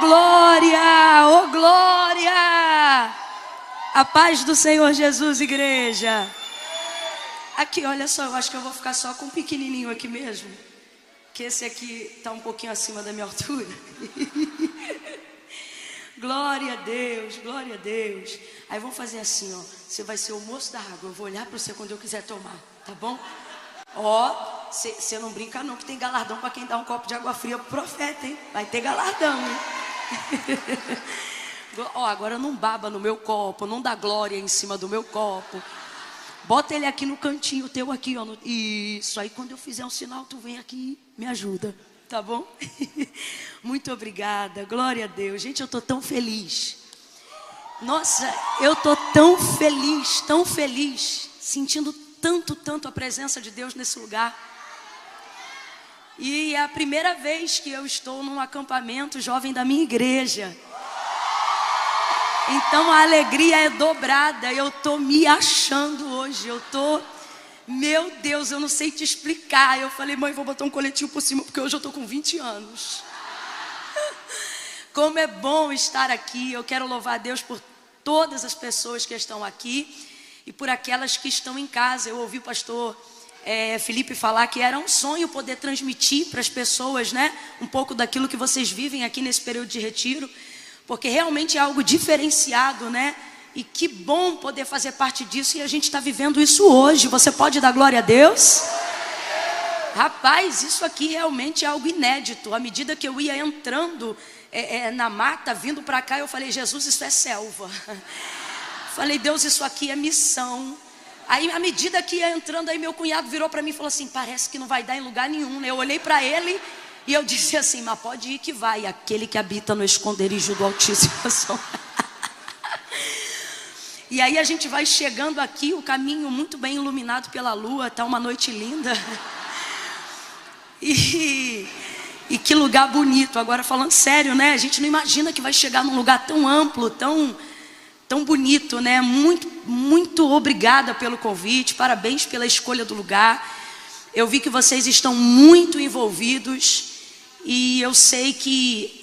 glória, oh glória. A paz do Senhor Jesus, igreja. Aqui, olha só, eu acho que eu vou ficar só com um pequenininho aqui mesmo, que esse aqui está um pouquinho acima da minha altura. Glória a Deus, glória a Deus. Aí vamos fazer assim, ó. Você vai ser o moço da água. Eu vou olhar para você quando eu quiser tomar, tá bom? Ó, você não brinca não, que tem galardão para quem dá um copo de água fria pro profeta, hein? Vai ter galardão, hein? Ó, agora não baba no meu copo, não dá glória em cima do meu copo. Bota ele aqui no cantinho teu aqui, ó. Isso, aí quando eu fizer um sinal, tu vem aqui e me ajuda, tá bom? Muito obrigada, glória a Deus. Gente, eu tô tão feliz. Nossa, eu tô tão feliz, sentindo tanto a presença de Deus nesse lugar. E é a primeira vez que eu estou num acampamento jovem da minha igreja. Então a alegria é dobrada. Eu tô me achando hoje. Meu Deus, eu não sei te explicar. Eu falei, mãe, vou botar um coletinho por cima, porque hoje eu tô com 20 anos. Como é bom estar aqui. Eu quero louvar a Deus por todas as pessoas que estão aqui e por aquelas que estão em casa. Eu ouvi o pastor Felipe falar que era um sonho poder transmitir para as pessoas, né, um pouco daquilo que vocês vivem aqui nesse período de retiro, porque realmente é algo diferenciado, né? E que bom poder fazer parte disso, e a gente está vivendo isso hoje. Você pode dar glória a Deus? Rapaz, isso aqui realmente é algo inédito. À medida que eu ia entrando na mata, vindo para cá, eu falei, Jesus, isso é selva. Falei, Deus, isso aqui é missão. Aí, à medida que ia entrando, aí meu cunhado virou para mim e falou assim, parece que não vai dar em lugar nenhum, né? Eu olhei para ele e eu disse assim, mas pode ir que vai. Aquele que habita no esconderijo do Altíssimo. E aí a gente vai chegando aqui, o caminho muito bem iluminado pela lua, tá uma noite linda. E que lugar bonito. Agora falando sério, né? A gente não imagina que vai chegar num lugar tão amplo, tão bonito, né? Muito obrigada pelo convite, parabéns pela escolha do lugar. Eu vi que vocês estão muito envolvidos e eu sei que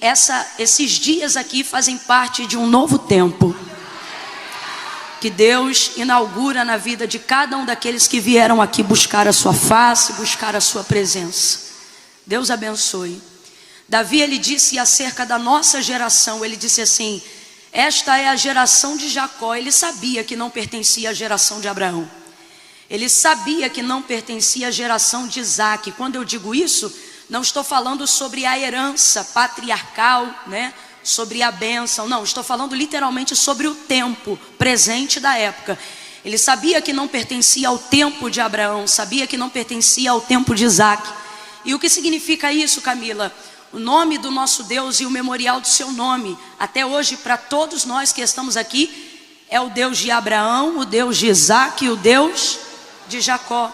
esses dias aqui fazem parte de um novo tempo que Deus inaugura na vida de cada um daqueles que vieram aqui buscar a sua face, buscar a sua presença. Deus abençoe. Davi, ele disse acerca da nossa geração, ele disse assim, esta é a geração de Jacó. Ele sabia que não pertencia à geração de Abraão. Ele sabia que não pertencia à geração de Isaac. Quando eu digo isso, não estou falando sobre a herança patriarcal, né? Sobre a bênção, não, estou falando literalmente sobre o tempo presente da época. Ele sabia que não pertencia ao tempo de Abraão, sabia que não pertencia ao tempo de Isaac. E o que significa isso, Camila? O nome do nosso Deus e o memorial do seu nome, até hoje para todos nós que estamos aqui, é o Deus de Abraão, o Deus de Isaac e o Deus de Jacó.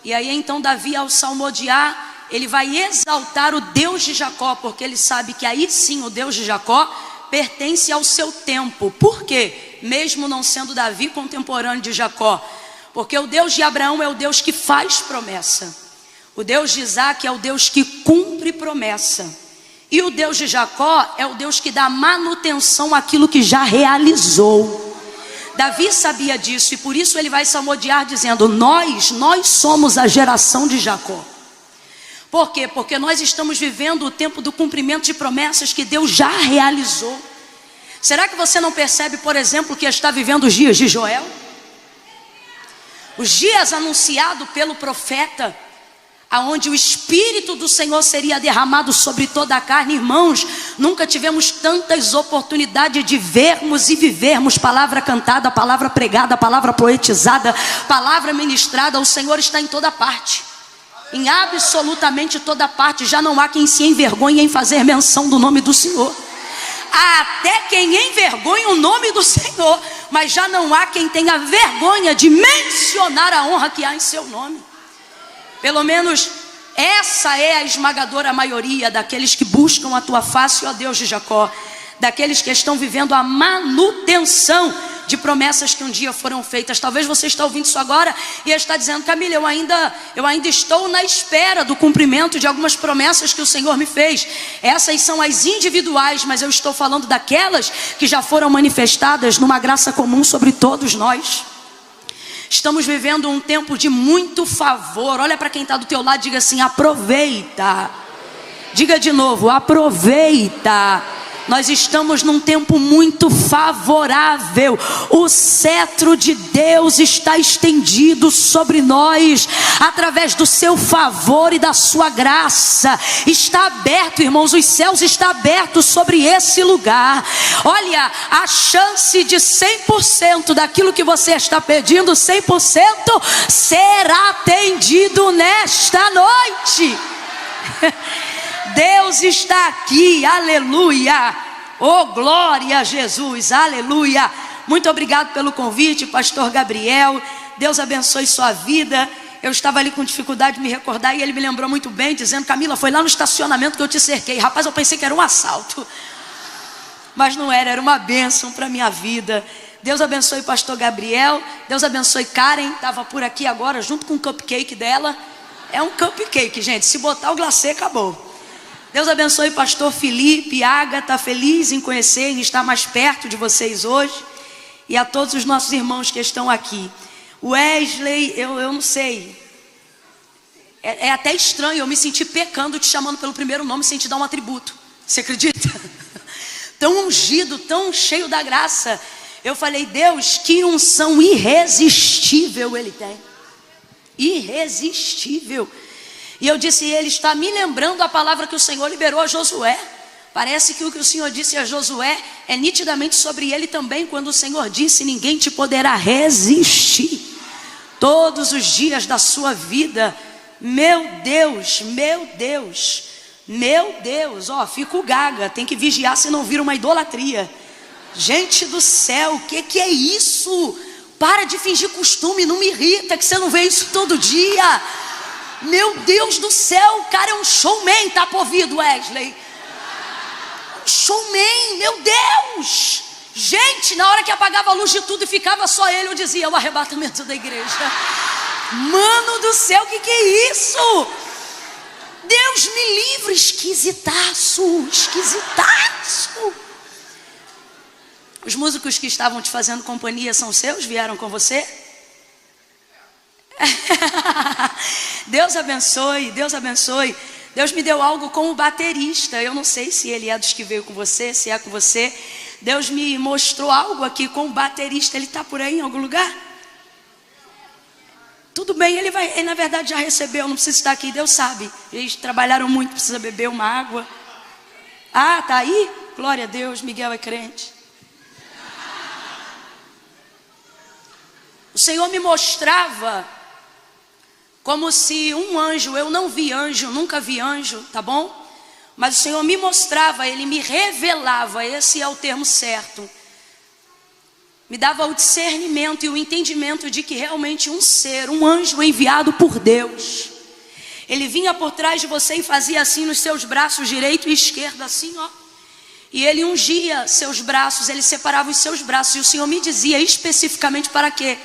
E aí então Davi, ao salmodiar, ele vai exaltar o Deus de Jacó, porque ele sabe que aí sim o Deus de Jacó pertence ao seu tempo. Por quê? Mesmo não sendo Davi contemporâneo de Jacó. Porque o Deus de Abraão é o Deus que faz promessa. O Deus de Isaac é o Deus que cumpre promessa. E o Deus de Jacó é o Deus que dá manutenção àquilo que já realizou. Davi sabia disso e por isso ele vai salmodiar dizendo, nós somos a geração de Jacó. Por quê? Porque nós estamos vivendo o tempo do cumprimento de promessas que Deus já realizou. Será que você não percebe, por exemplo, que está vivendo os dias de Joel? Os dias anunciados pelo profeta, aonde o Espírito do Senhor seria derramado sobre toda a carne. Irmãos, nunca tivemos tantas oportunidades de vermos e vivermos palavra cantada, palavra pregada, palavra poetizada, palavra ministrada. O Senhor está em toda parte. Em absolutamente toda parte. Já não há quem se envergonhe em fazer menção do nome do Senhor. Há até quem envergonhe o nome do Senhor, mas já não há quem tenha vergonha de mencionar a honra que há em seu nome. Pelo menos essa é a esmagadora maioria daqueles que buscam a tua face, ó Deus de Jacó, daqueles que estão vivendo a manutenção de promessas que um dia foram feitas. Talvez você está ouvindo isso agora e está dizendo: Camila, eu ainda estou na espera do cumprimento de algumas promessas que o Senhor me fez. Essas são as individuais, mas eu estou falando daquelas que já foram manifestadas numa graça comum sobre todos nós. Estamos vivendo um tempo de muito favor. Olha para quem está do teu lado e diga assim: aproveita. Diga de novo: aproveita. Nós estamos num tempo muito favorável. O cetro de Deus está estendido sobre nós, através do seu favor e da sua graça. Está aberto, irmãos, os céus estão abertos sobre esse lugar. Olha, a chance de 100% daquilo que você está pedindo, 100% será atendido nesta noite. Deus está aqui, aleluia. Oh, glória a Jesus, aleluia. Muito obrigado pelo convite, pastor Gabriel. Deus abençoe sua vida. Eu estava ali com dificuldade de me recordar e ele me lembrou muito bem, dizendo: Camila, foi lá no estacionamento que eu te cerquei. Rapaz, eu pensei que era um assalto, mas não era, era uma bênção para a minha vida. Deus abençoe pastor Gabriel. Deus abençoe Karen, estava por aqui agora junto com o cupcake dela. É um cupcake, gente, se botar o glacê, acabou. Deus abençoe pastor Felipe, Ágata, feliz em conhecer, em estar mais perto de vocês hoje. E a todos os nossos irmãos que estão aqui. Wesley, eu não sei, é até estranho, eu me senti pecando te chamando pelo primeiro nome sem te dar um atributo. Você acredita? Tão ungido, tão cheio da graça. Eu falei: Deus, que unção irresistível ele tem. Irresistível. E eu disse: ele está me lembrando a palavra que o Senhor liberou a Josué. Parece que o que o Senhor disse a Josué é nitidamente sobre ele também, quando o Senhor disse: ninguém te poderá resistir todos os dias da sua vida. Meu Deus, meu Deus, meu Deus. Ó, fico gaga, tem que vigiar se não vira uma idolatria. Gente do céu, o que é isso? Para de fingir costume, não me irrita que você não vê isso todo dia. Meu Deus do céu, o cara é um showman, tá por ouvido, Wesley? Um showman, meu Deus. Gente, na hora que apagava a luz de tudo e ficava só ele, eu dizia: o arrebatamento da igreja. Mano do céu, o que é isso? Deus me livre, esquisitaço, esquisitaço. Os músicos que estavam te fazendo companhia são seus? Vieram com você? Deus abençoe, Deus abençoe. Deus me deu algo com o baterista. Eu não sei se ele é dos que veio com você, se é com você. Deus me mostrou algo aqui com o baterista. Ele está por aí em algum lugar? Tudo bem, ele na verdade já recebeu, não precisa estar aqui, Deus sabe. Eles trabalharam muito, precisa beber uma água. Ah, tá aí? Glória a Deus, Miguel é crente. O Senhor me mostrava como se um anjo, eu não vi anjo, nunca vi anjo, tá bom? Mas o Senhor me mostrava, Ele me revelava, esse é o termo certo. Me dava o discernimento e o entendimento de que realmente um ser, um anjo enviado por Deus, ele vinha por trás de você e fazia assim nos seus braços direito e esquerdo, assim, ó. E ele ungia seus braços, ele separava os seus braços. E o Senhor me dizia especificamente para quê?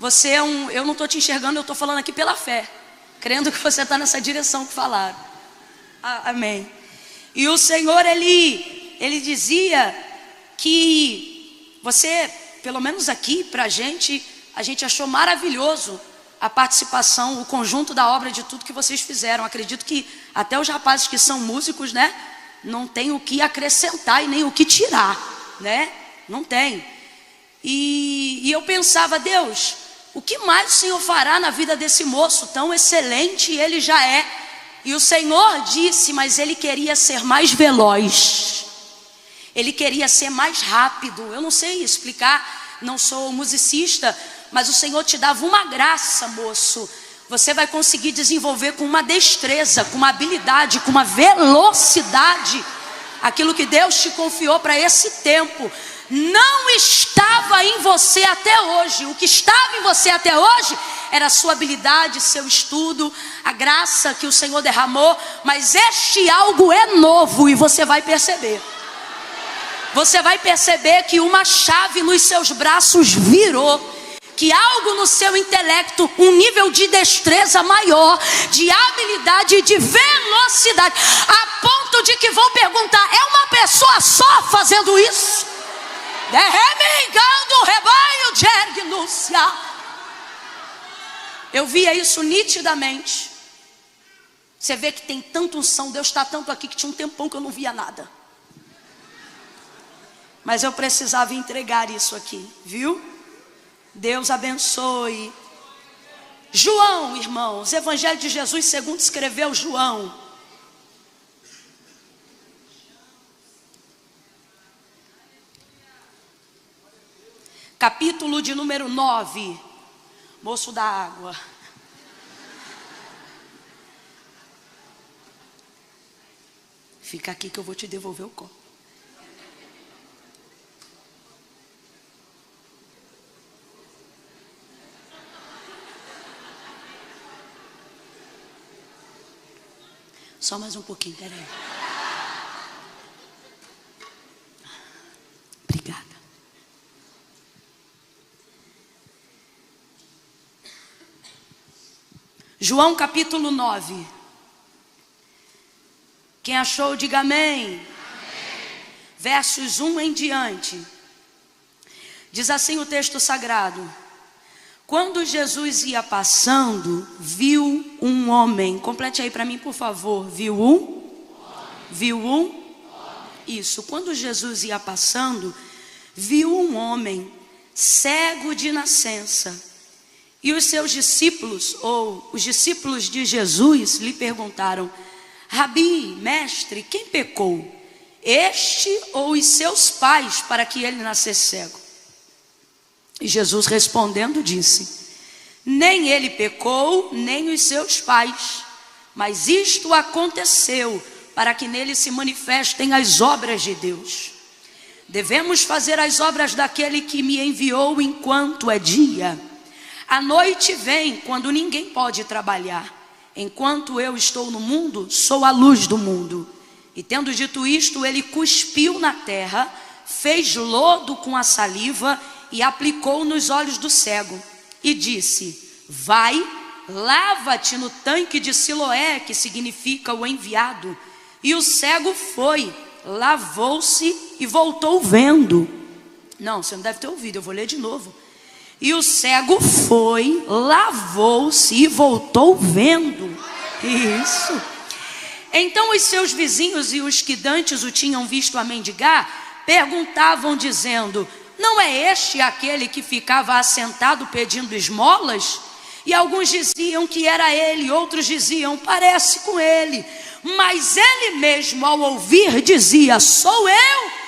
Você é eu não estou te enxergando, eu estou falando aqui pela fé, crendo que você está nessa direção que falaram. Amém. E o Senhor, ele dizia que você, pelo menos aqui pra a gente achou maravilhoso a participação, o conjunto da obra de tudo que vocês fizeram. Acredito que até os rapazes que são músicos, né, não tem o que acrescentar e nem o que tirar, né? Não tem. E eu pensava: Deus, o que mais o Senhor fará na vida desse moço tão excelente? Ele já é. E o Senhor disse: mas ele queria ser mais veloz. Ele queria ser mais rápido. Eu não sei explicar, não sou musicista, mas o Senhor te dava uma graça, moço. Você vai conseguir desenvolver com uma destreza, com uma habilidade, com uma velocidade, aquilo que Deus te confiou para esse tempo. Não estava em você até hoje. O que estava em você até hoje era a sua habilidade, seu estudo, a graça que o Senhor derramou. Mas este algo é novo e você vai perceber. você vai perceber que uma chave nos seus braços virou. Que algo no seu intelecto, um nível de destreza maior, de habilidade e de velocidade, a ponto de que vão perguntar: é uma pessoa só fazendo isso? Derremingando o rebanho de Ergnúcia. Eu via isso nitidamente. Você vê que tem tanta unção, Deus está tanto aqui que tinha um tempão que eu não via nada. Mas eu precisava entregar isso aqui, viu? Deus abençoe. João, irmãos, Evangelho de Jesus segundo escreveu João. Capítulo de número 9. Moço da água. Fica aqui que eu vou te devolver o copo. Só mais um pouquinho, peraí. Obrigada. João capítulo 9. Quem achou, diga amém. Amém. Versos 1 em diante. Diz assim o texto sagrado: quando Jesus ia passando, viu um homem. Complete aí para mim, por favor. Viu um? Isso. Quando Jesus ia passando, viu um homem cego de nascença. E os seus discípulos, ou os discípulos de Jesus, lhe perguntaram: Rabi, mestre, quem pecou? Este ou os seus pais, para que ele nascesse cego? E Jesus respondendo disse: nem ele pecou, nem os seus pais, mas isto aconteceu para que nele se manifestem as obras de Deus. Devemos fazer as obras daquele que me enviou enquanto é dia. A noite vem quando ninguém pode trabalhar. Enquanto eu estou no mundo, sou a luz do mundo. E tendo dito isto, ele cuspiu na terra, fez lodo com a saliva e aplicou nos olhos do cego. E disse: vai, lava-te no tanque de Siloé, que significa o enviado. E o cego foi, lavou-se e voltou vendo. Não, você não deve ter ouvido, eu vou ler de novo. E o cego foi, lavou-se e voltou vendo. Isso. Então os seus vizinhos e os que dantes o tinham visto a mendigar, perguntavam dizendo: não é este aquele que ficava assentado pedindo esmolas? E alguns diziam que era ele, outros diziam: parece com ele. Mas ele mesmo, ao ouvir, dizia: sou eu.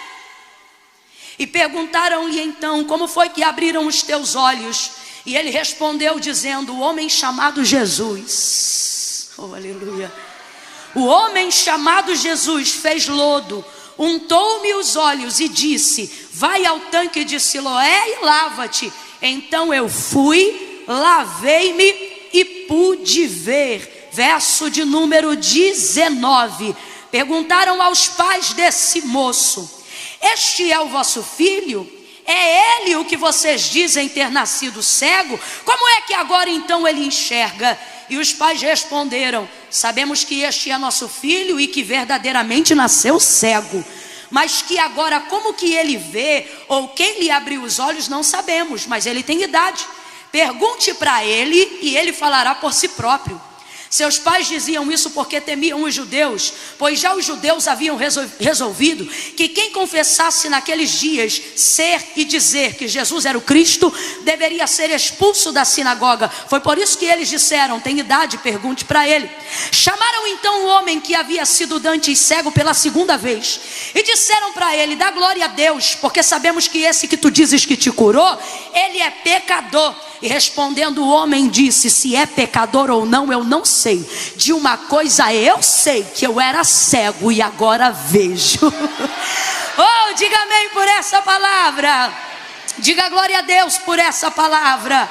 E perguntaram-lhe então: como foi que abriram os teus olhos? E ele respondeu dizendo: o homem chamado Jesus. Oh, aleluia. O homem chamado Jesus fez lodo, untou-me os olhos e disse: vai ao tanque de Siloé e lava-te. Então eu fui, lavei-me e pude ver. Verso de número 19. Perguntaram aos pais desse moço: este é o vosso filho? É ele o que vocês dizem ter nascido cego? Como é que agora então ele enxerga? E os pais responderam: sabemos que este é nosso filho e que verdadeiramente nasceu cego. Mas que agora como que ele vê ou quem lhe abriu os olhos não sabemos, mas ele tem idade. Pergunte para ele e ele falará por si próprio. Seus pais diziam isso porque temiam os judeus, pois já os judeus haviam resolvido que quem confessasse naqueles dias ser e dizer que Jesus era o Cristo, deveria ser expulso da sinagoga. Foi por isso que eles disseram: tem idade, pergunte para ele. Chamaram então o homem que havia sido dantes cego pela segunda vez e disseram para ele: dá glória a Deus, porque sabemos que esse que tu dizes que te curou, ele é pecador. E respondendo o homem disse: se é pecador ou não, eu não sei. De uma coisa eu sei, que eu era cego e agora vejo. Oh, diga amém por essa palavra. Diga glória a Deus por essa palavra.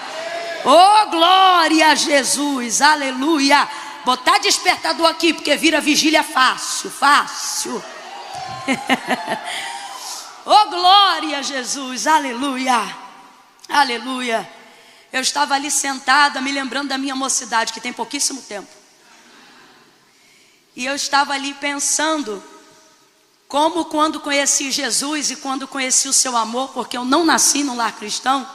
Oh, glória a Jesus, aleluia. Botar despertador aqui, porque vira vigília fácil. Oh, Glória a Jesus, aleluia, aleluia. Eu estava ali sentada, me lembrando da minha mocidade, que tem pouquíssimo tempo. E eu estava ali pensando, como quando conheci Jesus e quando conheci o seu amor, porque eu não nasci num lar cristão,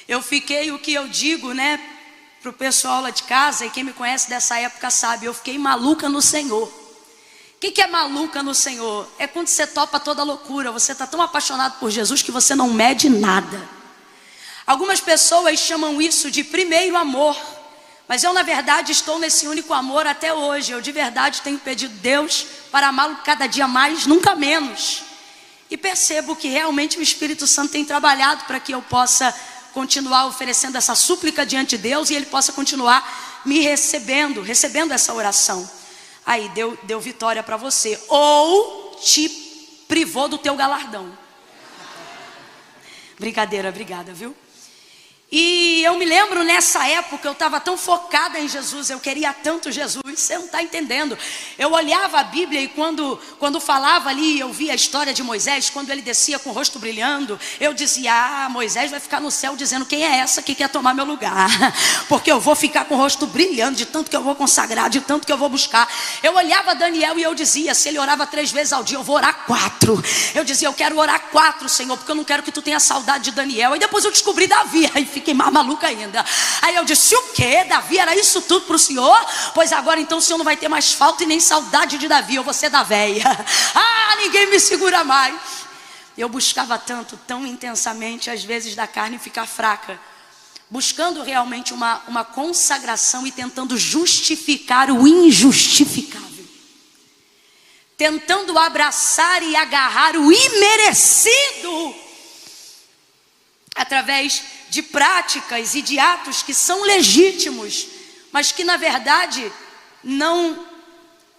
eu fiquei, o que eu digo, né, para o pessoal lá de casa, e quem me conhece dessa época sabe, eu fiquei maluca no Senhor. O que é maluca no Senhor? É quando você topa toda loucura, você está tão apaixonado por Jesus que você não mede nada. Algumas pessoas chamam isso de primeiro amor, mas eu na verdade estou nesse único amor até hoje. Eu de verdade tenho pedido a Deus para amá-lo cada dia mais, nunca menos. E percebo que realmente o Espírito Santo tem trabalhado para que eu possa continuar oferecendo essa súplica diante de Deus e Ele possa continuar me recebendo essa oração. Aí deu vitória para você, ou te privou do teu galardão. Brincadeira, obrigada, viu? E eu me lembro nessa época, eu estava tão focada em Jesus, eu queria tanto Jesus, você não está entendendo. Eu olhava a Bíblia e quando falava ali, eu via a história de Moisés, quando ele descia com o rosto brilhando, eu dizia, Moisés vai ficar no céu dizendo, quem é essa que quer tomar meu lugar? Porque eu vou ficar com o rosto brilhando, de tanto que eu vou consagrar, de tanto que eu vou buscar. Eu olhava Daniel e eu dizia, se ele orava 3 vezes ao dia, eu vou orar 4. Eu dizia, eu quero orar 4, Senhor, porque eu não quero que tu tenha saudade de Daniel. E depois eu descobri Davi, aí fiquei mais maluca ainda. Aí eu disse, o que? Davi era isso tudo para o Senhor? Pois agora então o Senhor não vai ter mais falta e nem saudade de Davi, eu vou ser da véia. Ninguém me segura mais. Eu buscava tanto, tão intensamente, às vezes da carne ficar fraca, buscando realmente uma consagração e tentando justificar o injustificável, tentando abraçar e agarrar o imerecido através de práticas e de atos que são legítimos, mas que na verdade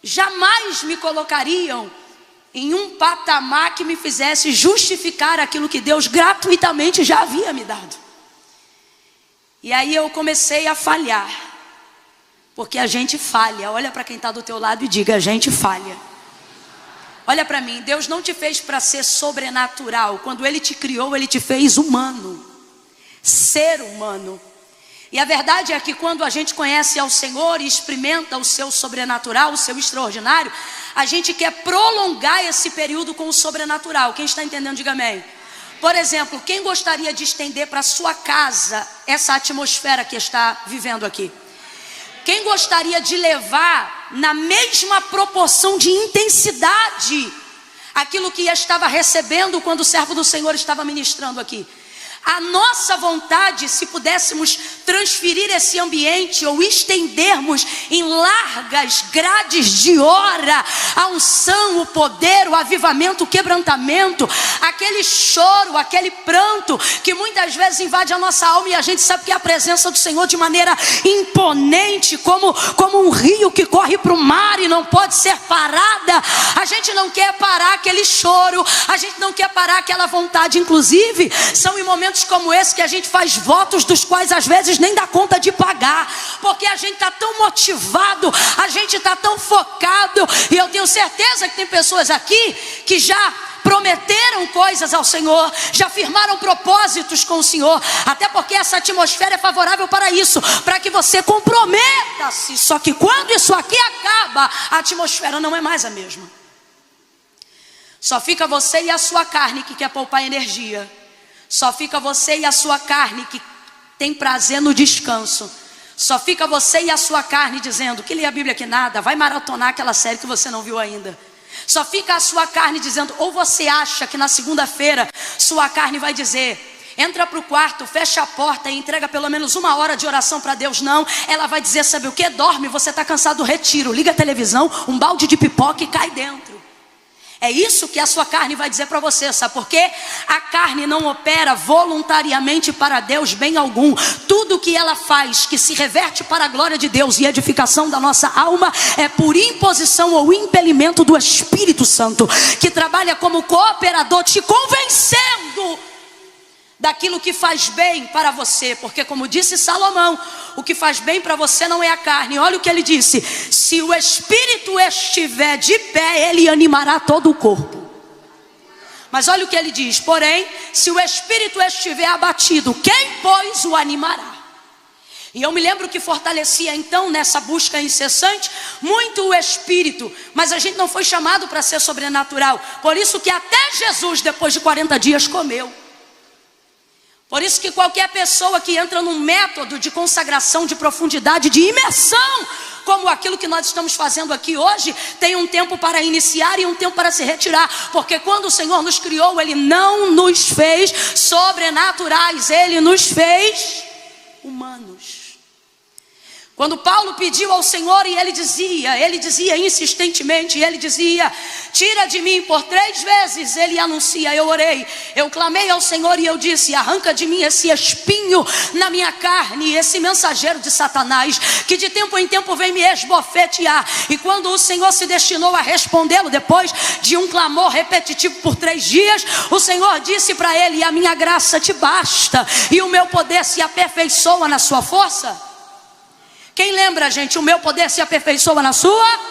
jamais me colocariam em um patamar que me fizesse justificar aquilo que Deus gratuitamente já havia me dado. E aí eu comecei a falhar, porque a gente falha. Olha para quem está do teu lado e diga, a gente falha. Olha para mim, Deus não te fez para ser sobrenatural. Quando Ele te criou, Ele te fez humano, ser humano. E a verdade é que quando a gente conhece ao Senhor e experimenta o seu sobrenatural, o seu extraordinário, a gente quer prolongar esse período com o sobrenatural. Quem está entendendo, diga amém. Por exemplo, quem gostaria de estender para a sua casa essa atmosfera que está vivendo aqui? Quem gostaria de levar na mesma proporção de intensidade aquilo que estava recebendo quando o servo do Senhor estava ministrando aqui? A nossa vontade, se pudéssemos transferir esse ambiente ou estendermos em largas grades de hora a unção, o poder, o avivamento, o quebrantamento, aquele choro, aquele pranto que muitas vezes invade a nossa alma e a gente sabe que é a presença do Senhor de maneira imponente, como um rio que corre para o mar e não pode ser parada. A gente não quer parar aquele choro, a gente não quer parar aquela vontade. Inclusive, são em momentos como esse que a gente faz votos dos quais às vezes nem dá conta de pagar, porque a gente está tão motivado, a gente está tão focado. E eu tenho certeza que tem pessoas aqui que já prometeram coisas ao Senhor, já firmaram propósitos com o Senhor, até porque essa atmosfera é favorável para isso, para que você comprometa-se. Só que quando isso aqui acaba, a atmosfera não é mais a mesma. Só fica você e a sua carne que quer poupar energia. Só fica você e a sua carne que tem prazer no descanso. Só fica você e a sua carne dizendo que lê a Bíblia que nada, vai maratonar aquela série que você não viu ainda. Só fica a sua carne dizendo, ou você acha que na segunda-feira sua carne vai dizer, entra para o quarto, fecha a porta e entrega pelo menos 1 hora de oração para Deus. Não, ela vai dizer, sabe o que? Dorme, você está cansado do retiro, liga a televisão, um balde de pipoca e cai dentro. É isso que a sua carne vai dizer para você, sabe por quê? A carne não opera voluntariamente para Deus bem algum. Tudo que ela faz, que se reverte para a glória de Deus e edificação da nossa alma, é por imposição ou impelimento do Espírito Santo, que trabalha como cooperador, te convencendo daquilo que faz bem para você. Porque como disse Salomão, o que faz bem para você não é a carne. Olha o que ele disse, se o Espírito estiver de pé, ele animará todo o corpo. Mas olha o que ele diz: porém, se o espírito estiver abatido, quem, pois, o animará? E eu me lembro que fortalecia então nessa busca incessante muito o espírito, mas a gente não foi chamado para ser sobrenatural. Por isso que até Jesus, depois de 40 dias, comeu. Por isso que qualquer pessoa que entra num método de consagração, de profundidade, de imersão, como aquilo que nós estamos fazendo aqui hoje, tem um tempo para iniciar e um tempo para se retirar. Porque quando o Senhor nos criou, Ele não nos fez sobrenaturais, Ele nos fez humanos. Quando Paulo pediu ao Senhor e ele dizia insistentemente, ele dizia: tira de mim, por 3 vezes ele anuncia, eu orei, eu clamei ao Senhor e eu disse: arranca de mim esse espinho na minha carne, esse mensageiro de Satanás, que de tempo em tempo vem me esbofetear. E quando o Senhor se destinou a respondê-lo, depois de um clamor repetitivo por 3 dias, o Senhor disse para ele: a minha graça te basta, e o meu poder se aperfeiçoa na sua força. Quem lembra, gente? O meu poder se aperfeiçoa na sua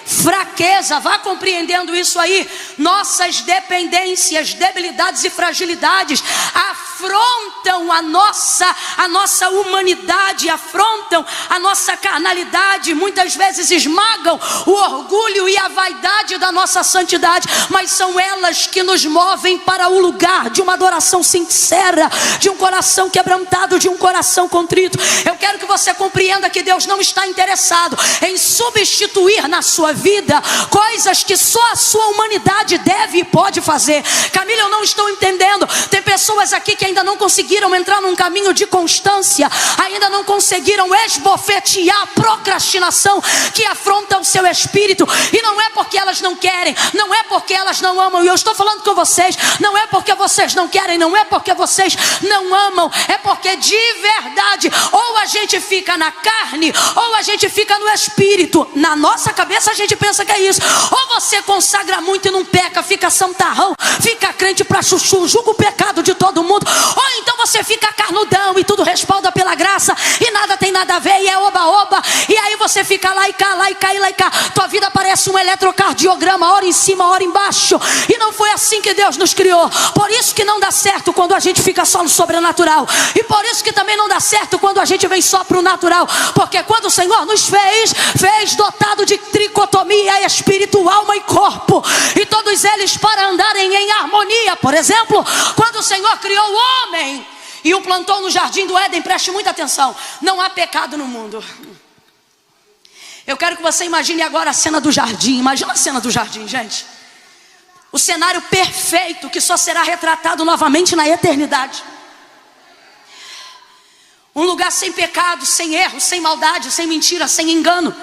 fraqueza. Vá compreendendo isso aí. Nossas dependências, debilidades e fragilidades afrontam a nossa humanidade, afrontam a nossa carnalidade, muitas vezes esmagam o orgulho e a vaidade da nossa santidade, mas são elas que nos movem para o lugar de uma adoração sincera, de um coração quebrantado, de um coração contrito. Eu quero que você compreenda que Deus não está interessado em substituir na sua vida coisas que só a sua humanidade deve e pode fazer. Camila, eu não estou entendendo. Tem pessoas aqui que ainda não conseguiram entrar num caminho de constância, ainda não conseguiram esbofetear a procrastinação que afronta o seu espírito. E não é porque elas não querem, não é porque elas não amam. E eu estou falando com vocês, não é porque vocês não querem, não é porque vocês não amam, é porque de verdade, ou a gente fica na carne, ou a gente fica no espírito. Na nossa cabeça a gente pensa que é isso. Ou você consagra muito e não peca, fica santarrão, fica crente pra chuchu, julga o pecado de todo mundo. Ou então você fica carnudão e tudo respalda pela graça e nada tem nada a ver e é oba-oba. E aí você fica lá e cá, lá e cá e lá e cá. Tua vida parece um eletrocardiograma, hora em cima, hora embaixo. E não foi assim que Deus nos criou. Por isso que não dá certo quando a gente fica só no sobrenatural. E por isso que também não dá certo quando a gente vem só pro natural. Porque quando o Senhor nos fez dotado de tricotomia, espírito, alma e corpo. E todos eles para andarem em harmonia. Por exemplo, quando o Senhor criou o homem e o plantou no jardim do Éden, preste muita atenção, não há pecado no mundo. Eu quero que você imagine agora a cena do jardim. Imagina a cena do jardim, gente. O cenário perfeito que só será retratado novamente na eternidade. Um lugar sem pecado, sem erro, sem maldade, sem mentira, sem engano.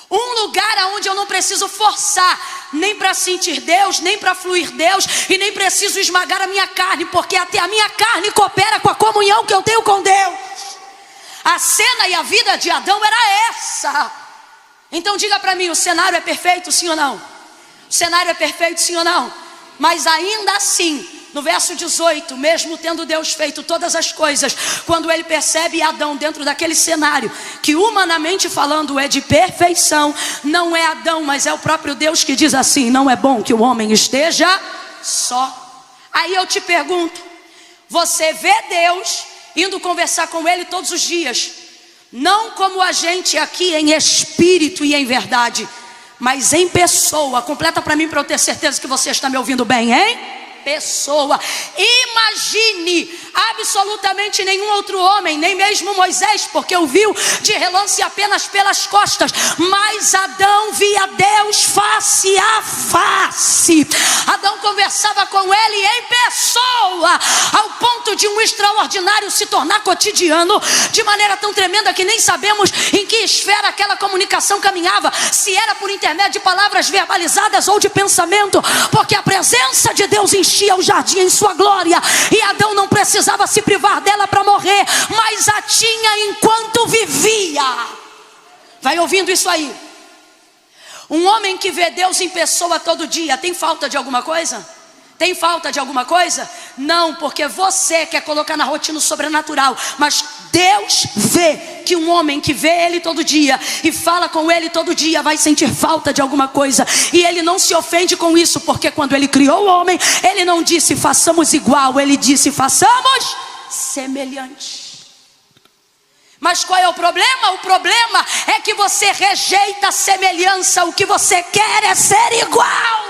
Um lugar onde eu não preciso forçar, nem para sentir Deus, nem para fluir Deus, e nem preciso esmagar a minha carne, porque até a minha carne coopera com a comunhão que eu tenho com Deus. A cena e a vida de Adão era essa. Então diga para mim, o cenário é perfeito, sim ou não? O cenário é perfeito, sim ou não? Mas ainda assim, no verso 18, mesmo tendo Deus feito todas as coisas, quando ele percebe Adão dentro daquele cenário, que humanamente falando é de perfeição, não é Adão, mas é o próprio Deus que diz assim: não é bom que o homem esteja só. Aí eu te pergunto, você vê Deus indo conversar com ele todos os dias, não como a gente aqui em espírito e em verdade, mas em pessoa? Completa para mim, para eu ter certeza que você está me ouvindo bem, hein? Pessoa. Imagine absolutamente nenhum outro homem, nem mesmo Moisés, porque o viu de relance apenas pelas costas, mas Adão via Deus face a face. Adão conversava com ele em pessoa, ao ponto de um extraordinário se tornar cotidiano, de maneira tão tremenda que nem sabemos em que esfera aquela comunicação caminhava, se era por intermédio de palavras verbalizadas ou de pensamento, porque a presença de Deus enchia o jardim em sua glória, e Adão não precisava se privar dela para morrer, mas a tinha enquanto vivia. Vai ouvindo isso aí? Um homem que vê Deus em pessoa todo dia, tem falta de alguma coisa? Tem falta de alguma coisa? Não, porque você quer colocar na rotina o sobrenatural, mas Deus vê que um homem que vê ele todo dia e fala com ele todo dia vai sentir falta de alguma coisa. E ele não se ofende com isso, porque quando ele criou o homem, ele não disse façamos igual, ele disse façamos semelhante. Mas qual é o problema? O problema é que você rejeita a semelhança. O que você quer é ser igual.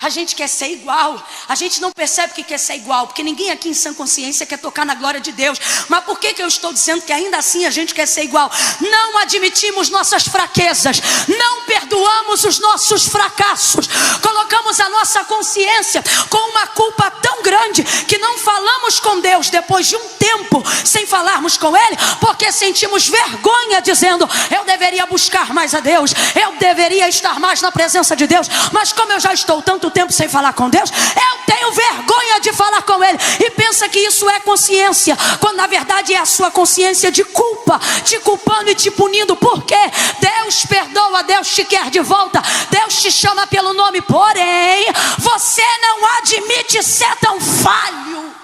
A gente quer ser igual. A gente não percebe que quer ser igual, porque ninguém aqui em sã consciência quer tocar na glória de Deus. Mas por que eu estou dizendo que ainda assim a gente quer ser igual? Não admitimos nossas fraquezas, não perdoamos os nossos fracassos, colocamos a nossa consciência com uma culpa tão grande que não falamos com Deus depois de um tempo sem falarmos com Ele, porque sentimos vergonha dizendo eu deveria buscar mais a Deus, eu deveria estar mais na presença de Deus, mas como eu já estou tanto tempo sem falar com Deus, eu tenho vergonha de falar com Ele. E pensa que isso é consciência, quando na verdade é a sua consciência de culpa, te culpando e te punindo. Por quê? Deus perdoa, Deus te quer de volta, Deus te chama pelo nome, porém você não admite ser tão falho,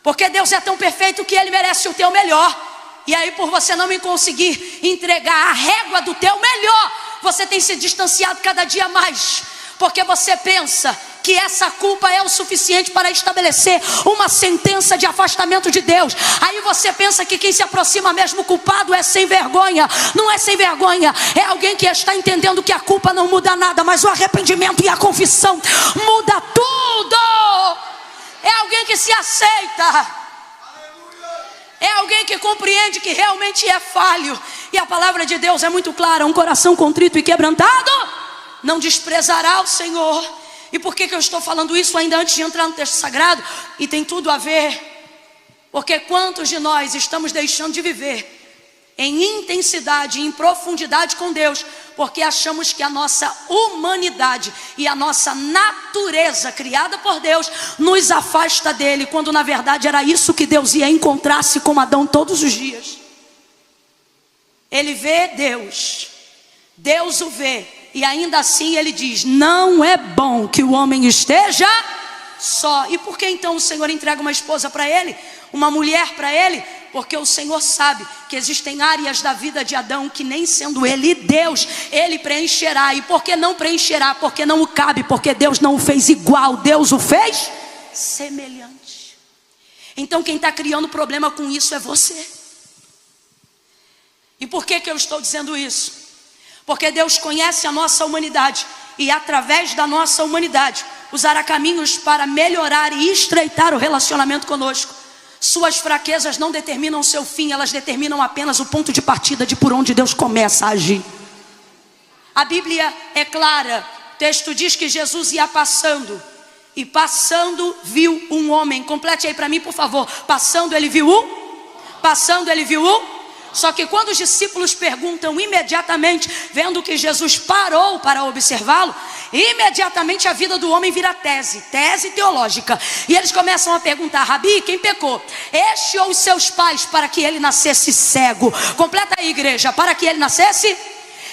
porque Deus é tão perfeito que Ele merece o teu melhor. E aí, por você não me conseguir entregar a régua do teu melhor, você tem se distanciado cada dia mais, porque você pensa que essa culpa é o suficiente para estabelecer uma sentença de afastamento de Deus. Aí você pensa que quem se aproxima mesmo culpado é sem vergonha. Não é sem vergonha, é alguém que está entendendo que a culpa não muda nada, mas o arrependimento e a confissão muda tudo. É alguém que se aceita, é alguém que compreende que realmente é falho. E a palavra de Deus é muito clara: um coração contrito e quebrantado não desprezará o Senhor. E por que eu estou falando isso ainda antes de entrar no texto sagrado? E tem tudo a ver, porque quantos de nós estamos deixando de viver em intensidade, em profundidade com Deus, porque achamos que a nossa humanidade e a nossa natureza criada por Deus nos afasta dele, quando na verdade era isso que Deus ia encontrar-se com Adão todos os dias. Ele vê Deus, Deus o vê, e ainda assim ele diz: não é bom que o homem esteja só. E por que então o Senhor entrega uma esposa para ele, uma mulher para ele? Porque o Senhor sabe que existem áreas da vida de Adão que, nem sendo ele Deus, ele preencherá. E por que não preencherá? Porque não o cabe, porque Deus não o fez igual, Deus o fez semelhante. Então quem está criando problema com isso é você. E por que eu estou dizendo isso? Porque Deus conhece a nossa humanidade, e através da nossa humanidade usará caminhos para melhorar e estreitar o relacionamento conosco. Suas fraquezas não determinam o seu fim, elas determinam apenas o ponto de partida de por onde Deus começa a agir. A Bíblia é clara, o texto diz que Jesus ia passando, e passando viu um homem. Complete aí para mim, por favor. Passando ele viu Só que quando os discípulos perguntam imediatamente, vendo que Jesus parou para observá-lo, imediatamente a vida do homem vira tese teológica. E eles começam a perguntar: Rabi, quem pecou? Este ou os seus pais, para que ele nascesse cego? Completa aí, igreja, para que ele nascesse.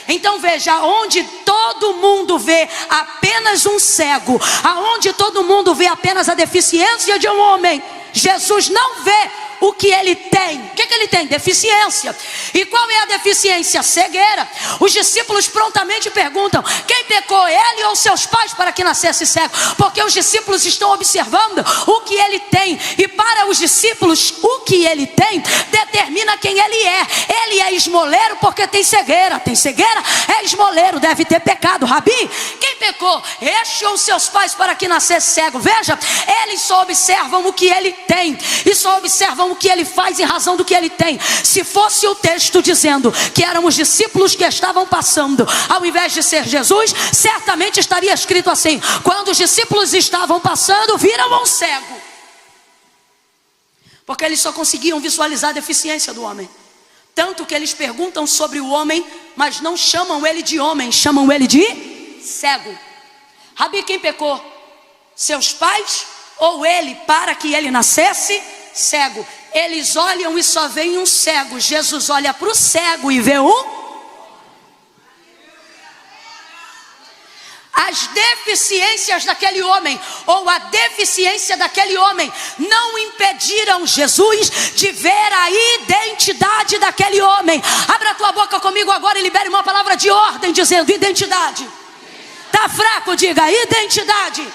Então veja, onde todo mundo vê apenas um cego, aonde todo mundo vê apenas a deficiência de um homem, Jesus não vê o que ele tem. O que ele tem? Deficiência. E qual é a deficiência? Cegueira. Os discípulos prontamente perguntam: quem pecou, ele ou seus pais, para que nascesse cego? Porque os discípulos estão observando o que ele tem, e para os discípulos o que ele tem determina quem ele é. Ele é esmoleiro porque tem cegueira. Tem cegueira? É esmoleiro, deve ter pecado. Rabi, quem pecou? Este ou seus pais, para que nascesse cego? Veja, eles só observam o que ele tem, e só observam o que ele faz em razão do que ele tem. Se fosse o texto dizendo que eram os discípulos que estavam passando, ao invés de ser Jesus, certamente estaria escrito assim: quando os discípulos estavam passando, viram um cego. Porque eles só conseguiam visualizar a deficiência do homem. Tanto que eles perguntam sobre o homem, mas não chamam ele de homem, chamam ele de cego. Rabi, quem pecou? Seus pais ou ele, para que ele nascesse cego? Eles olham e só veem um cego. Jesus olha para o cego e vê um. A As deficiências daquele homem, ou a deficiência daquele homem, não impediram Jesus de ver a identidade daquele homem. Abra a tua boca comigo agora e libere uma palavra de ordem dizendo: identidade. Tá fraco? Diga identidade.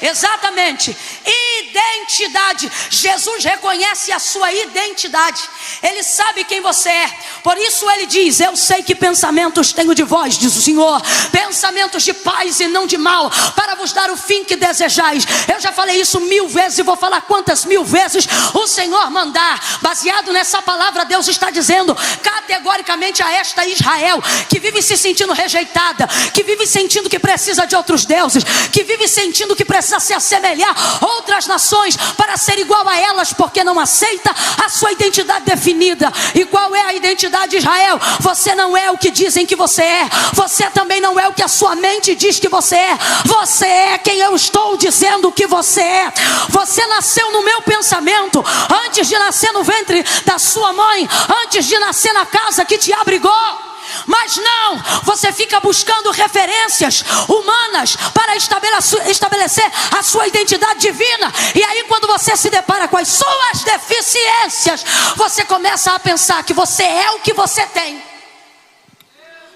Exatamente, identidade. Jesus reconhece a sua identidade. Ele sabe quem você é. Por isso ele diz: eu sei que pensamentos tenho de vós, diz o Senhor, pensamentos de paz e não de mal, para vos dar o fim que desejais. Eu já falei isso 1000 vezes e vou falar quantas 1000 vezes o Senhor mandar. Baseado nessa palavra, Deus está dizendo categoricamente a esta Israel, que vive se sentindo rejeitada, que vive sentindo que precisa de outros deuses, que vive sentindo que precisa se assemelhar a outras nações para ser igual a elas, porque não aceita a sua identidade definida. E qual é a identidade de Israel? Você não é o que dizem que você é. Você também não é o que a sua mente diz que você é. Você é quem eu estou dizendo que você é. Você nasceu no meu pensamento antes de nascer no ventre da sua mãe, antes de nascer na casa que te abrigou. Mas não, você fica buscando referências humanas para estabelecer a sua identidade divina. E aí quando você se depara com as suas deficiências, você começa a pensar que você é o que você tem.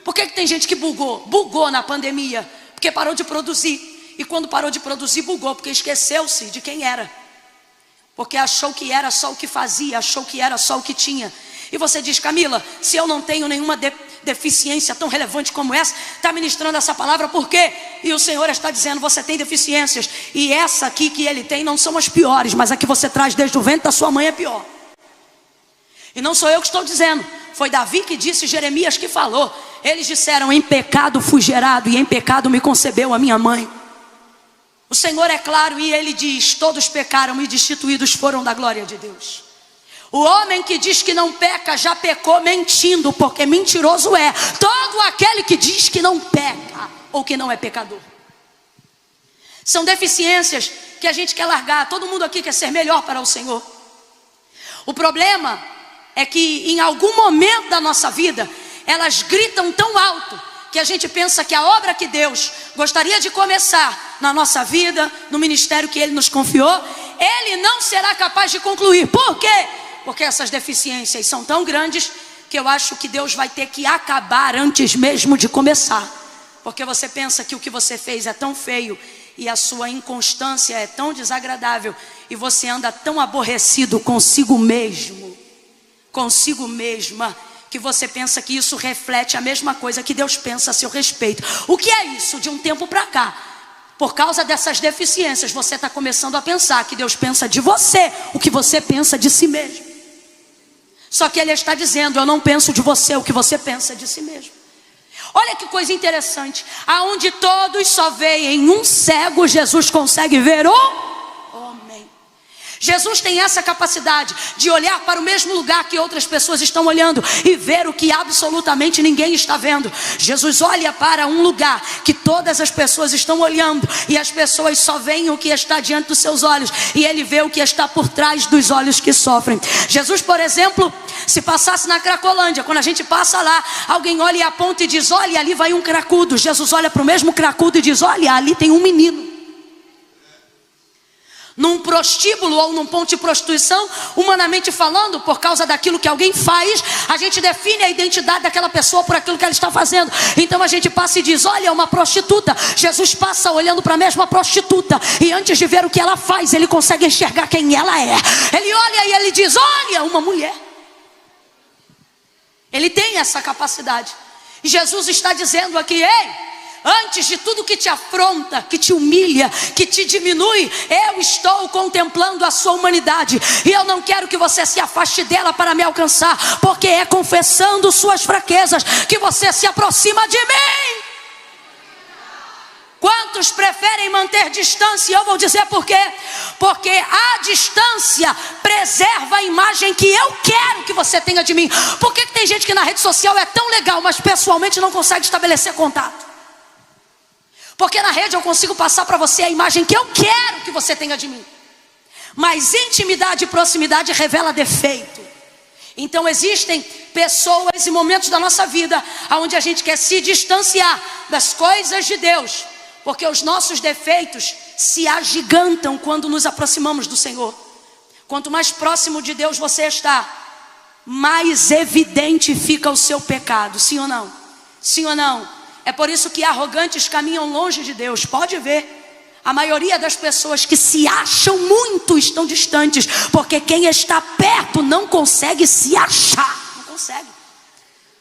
Por que tem gente que bugou na pandemia? Porque parou de produzir. E quando parou de produzir, bugou, porque esqueceu-se de quem era. Porque achou que era só o que fazia, achou que era só o que tinha. E você diz: Camila, se eu não tenho nenhuma deficiência tão relevante como essa, está ministrando essa palavra por quê? E o Senhor está dizendo: você tem deficiências, e essa aqui que ele tem não são as piores, mas a que você traz desde o ventre da sua mãe é pior. E não sou eu que estou dizendo, foi Davi que disse, Jeremias que falou. Eles disseram: em pecado fui gerado, e em pecado me concebeu a minha mãe. O Senhor é claro e ele diz: todos pecaram e destituídos foram da glória de Deus. O homem que diz que não peca já pecou mentindo, porque mentiroso é todo aquele que diz que não peca ou que não é pecador. São deficiências que a gente quer largar. Todo mundo aqui quer ser melhor para o Senhor. O problema é que em algum momento da nossa vida elas gritam tão alto que a gente pensa que a obra que Deus gostaria de começar na nossa vida, no ministério que Ele nos confiou, Ele não será capaz de concluir. Por quê? Porque essas deficiências são tão grandes que eu acho que Deus vai ter que acabar antes mesmo de começar. Porque você pensa que o que você fez é tão feio e a sua inconstância é tão desagradável e você anda tão aborrecido consigo mesmo, consigo mesma, que você pensa que isso reflete a mesma coisa que Deus pensa a seu respeito. O que é isso? De um tempo para cá, por causa dessas deficiências, você está começando a pensar que Deus pensa de você o que você pensa de si mesmo. Só que Ele está dizendo: eu não penso de você o que você pensa de si mesmo. Olha que coisa interessante. Aonde todos só veem um cego, Jesus consegue ver o homem. Jesus tem essa capacidade de olhar para o mesmo lugar que outras pessoas estão olhando e ver o que absolutamente ninguém está vendo. Jesus olha para um lugar que todas as pessoas estão olhando e as pessoas só veem o que está diante dos seus olhos, e Ele vê o que está por trás dos olhos que sofrem. Jesus, por exemplo, se passasse na Cracolândia, quando a gente passa lá, alguém olha e aponta e diz: olha, ali vai um cracudo. Jesus olha para o mesmo cracudo e diz: olha, ali tem um menino. Num prostíbulo ou num ponto de prostituição, humanamente falando, por causa daquilo que alguém faz, a gente define a identidade daquela pessoa por aquilo que ela está fazendo. Então a gente passa e diz: olha, é uma prostituta. Jesus passa olhando para a mesma prostituta, e antes de ver o que ela faz, ele consegue enxergar quem ela é. Ele olha e ele diz: olha, uma mulher. Ele tem essa capacidade. E Jesus está dizendo aqui: ei, antes de tudo que te afronta, que te humilha, que te diminui, eu estou contemplando a sua humanidade, e eu não quero que você se afaste dela para me alcançar, porque é confessando suas fraquezas que você se aproxima de mim. Quantos preferem manter distância? Eu vou dizer por quê. Porque a distância preserva a imagem que eu quero que você tenha de mim. Por que tem gente que na rede social é tão legal, mas pessoalmente não consegue estabelecer contato? Porque na rede eu consigo passar para você a imagem que eu quero que você tenha de mim. Mas intimidade e proximidade revela defeito. Então existem pessoas e momentos da nossa vida onde a gente quer se distanciar das coisas de Deus, Porque os nossos defeitos se agigantam quando nos aproximamos do Senhor. Quanto mais próximo de Deus você está, mais evidente fica o seu pecado. Sim ou não? Sim ou não? É por isso que arrogantes caminham longe de Deus. Pode ver. A maioria das pessoas que se acham muito estão distantes, porque quem está perto não consegue se achar. Não consegue.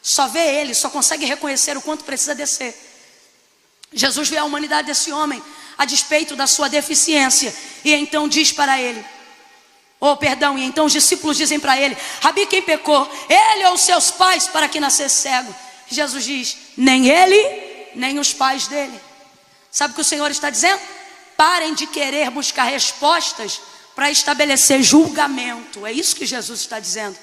Só vê ele, só consegue reconhecer o quanto precisa descer. Jesus vê a humanidade desse homem a despeito da sua deficiência, e então diz para ele, e então os discípulos dizem para ele: Rabi, quem pecou? Ele ou seus pais para que nascesse cego? Jesus diz: nem ele, nem os pais dele. Sabe o que o Senhor está dizendo? Parem de querer buscar respostas para estabelecer julgamento. É isso que Jesus está dizendo.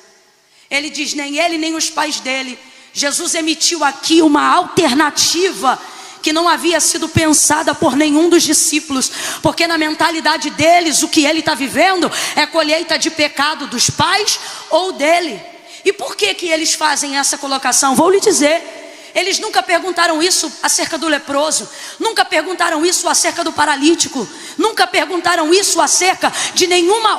Ele diz: nem ele, nem os pais dele. Jesus emitiu aqui uma alternativa que não havia sido pensada por nenhum dos discípulos, porque na mentalidade deles o que ele está vivendo é colheita de pecado dos pais ou dele. E por que eles fazem essa colocação? Vou lhe dizer. Eles nunca perguntaram isso acerca do leproso, nunca perguntaram isso acerca do paralítico, nunca perguntaram isso acerca de nenhuma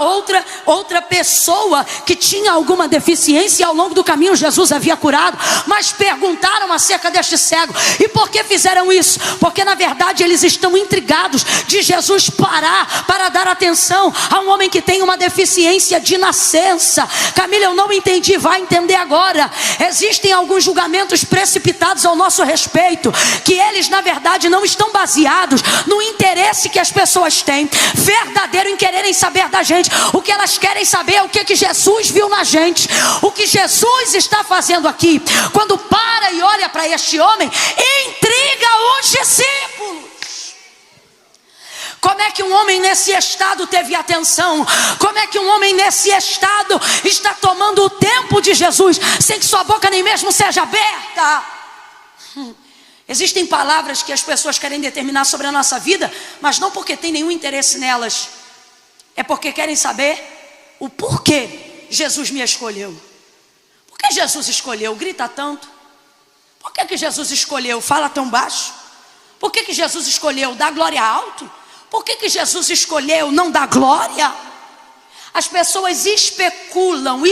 outra pessoa que tinha alguma deficiência e ao longo do caminho Jesus havia curado, mas perguntaram acerca deste cego. E por que fizeram isso? Porque na verdade eles estão intrigados de Jesus parar para dar atenção a um homem que tem uma deficiência de nascença. Camila, eu não entendi, vai entender agora. Existem alguns julgamentos precipitados ao nosso respeito, que eles na verdade não estão baseados no interesse que as pessoas têm, verdadeiro em quererem saber da gente. O que elas querem saber é o que Jesus viu na gente, o que Jesus está fazendo aqui. Quando para e olha para este homem, intriga os discípulos. Como é que um homem nesse estado teve atenção? Como é que um homem nesse estado está tomando o tempo de Jesus sem que sua boca nem mesmo seja aberta? Existem palavras que as pessoas querem determinar sobre a nossa vida, mas não porque tem nenhum interesse nelas, é porque querem saber o porquê Jesus me escolheu. Por que Jesus escolheu? Grita tanto. Por que Jesus escolheu? Fala tão baixo. Por que Jesus escolheu? Dá glória alto. Por que Jesus escolheu? Não dá glória. As pessoas especulam,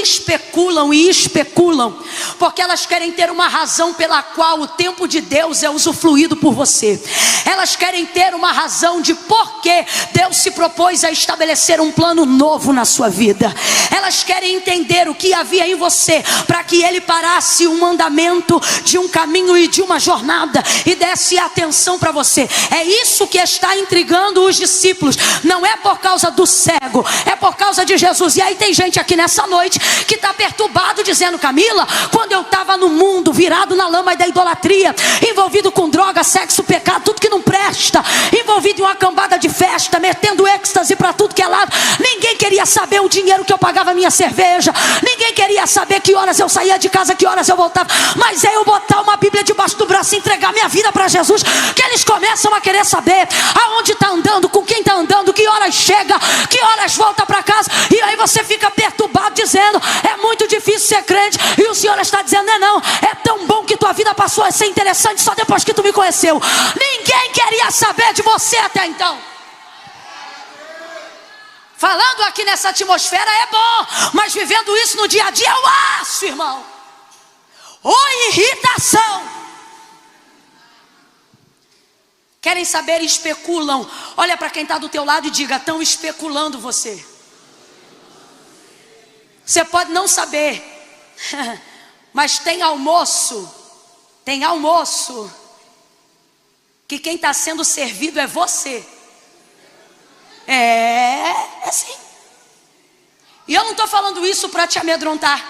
porque elas querem ter uma razão pela qual o tempo de Deus é usufruído por você. Elas querem ter uma razão de por que Deus se propôs a estabelecer um plano novo na sua vida. Elas querem entender o que havia em você para que Ele parasse um andamento de um caminho e de uma jornada e desse atenção para você. É isso que está intrigando os discípulos. Não é por causa do cego, é por causa de Jesus. E aí tem gente aqui nessa noite que está perturbado dizendo: Camila, quando eu estava no mundo virado na lama da idolatria, envolvido com droga, sexo, pecado, tudo que não presta, envolvido em uma cambada de festa, metendo êxtase para tudo que é lado, ninguém queria saber o dinheiro que eu pagava minha cerveja, ninguém queria saber que horas eu saía de casa, que horas eu voltava. Mas é eu botar uma Bíblia debaixo do braço e entregar minha vida para Jesus que eles começam a querer saber aonde está andando, com quem está andando, que horas chega, que horas volta para casa. E aí você fica perturbado dizendo: é muito difícil ser crente. E o Senhor está dizendo: não, é tão bom que tua vida passou a ser interessante só depois que tu me conheceu. Ninguém queria saber de você até então. Falando aqui nessa atmosfera é bom, mas vivendo isso no dia a dia é o aço, irmão. Ou irritação. Querem saber e especulam. Olha para quem está do teu lado e diga: estão especulando você. Você pode não saber, mas tem almoço, que quem está sendo servido é você. É assim. E eu não estou falando isso para te amedrontar,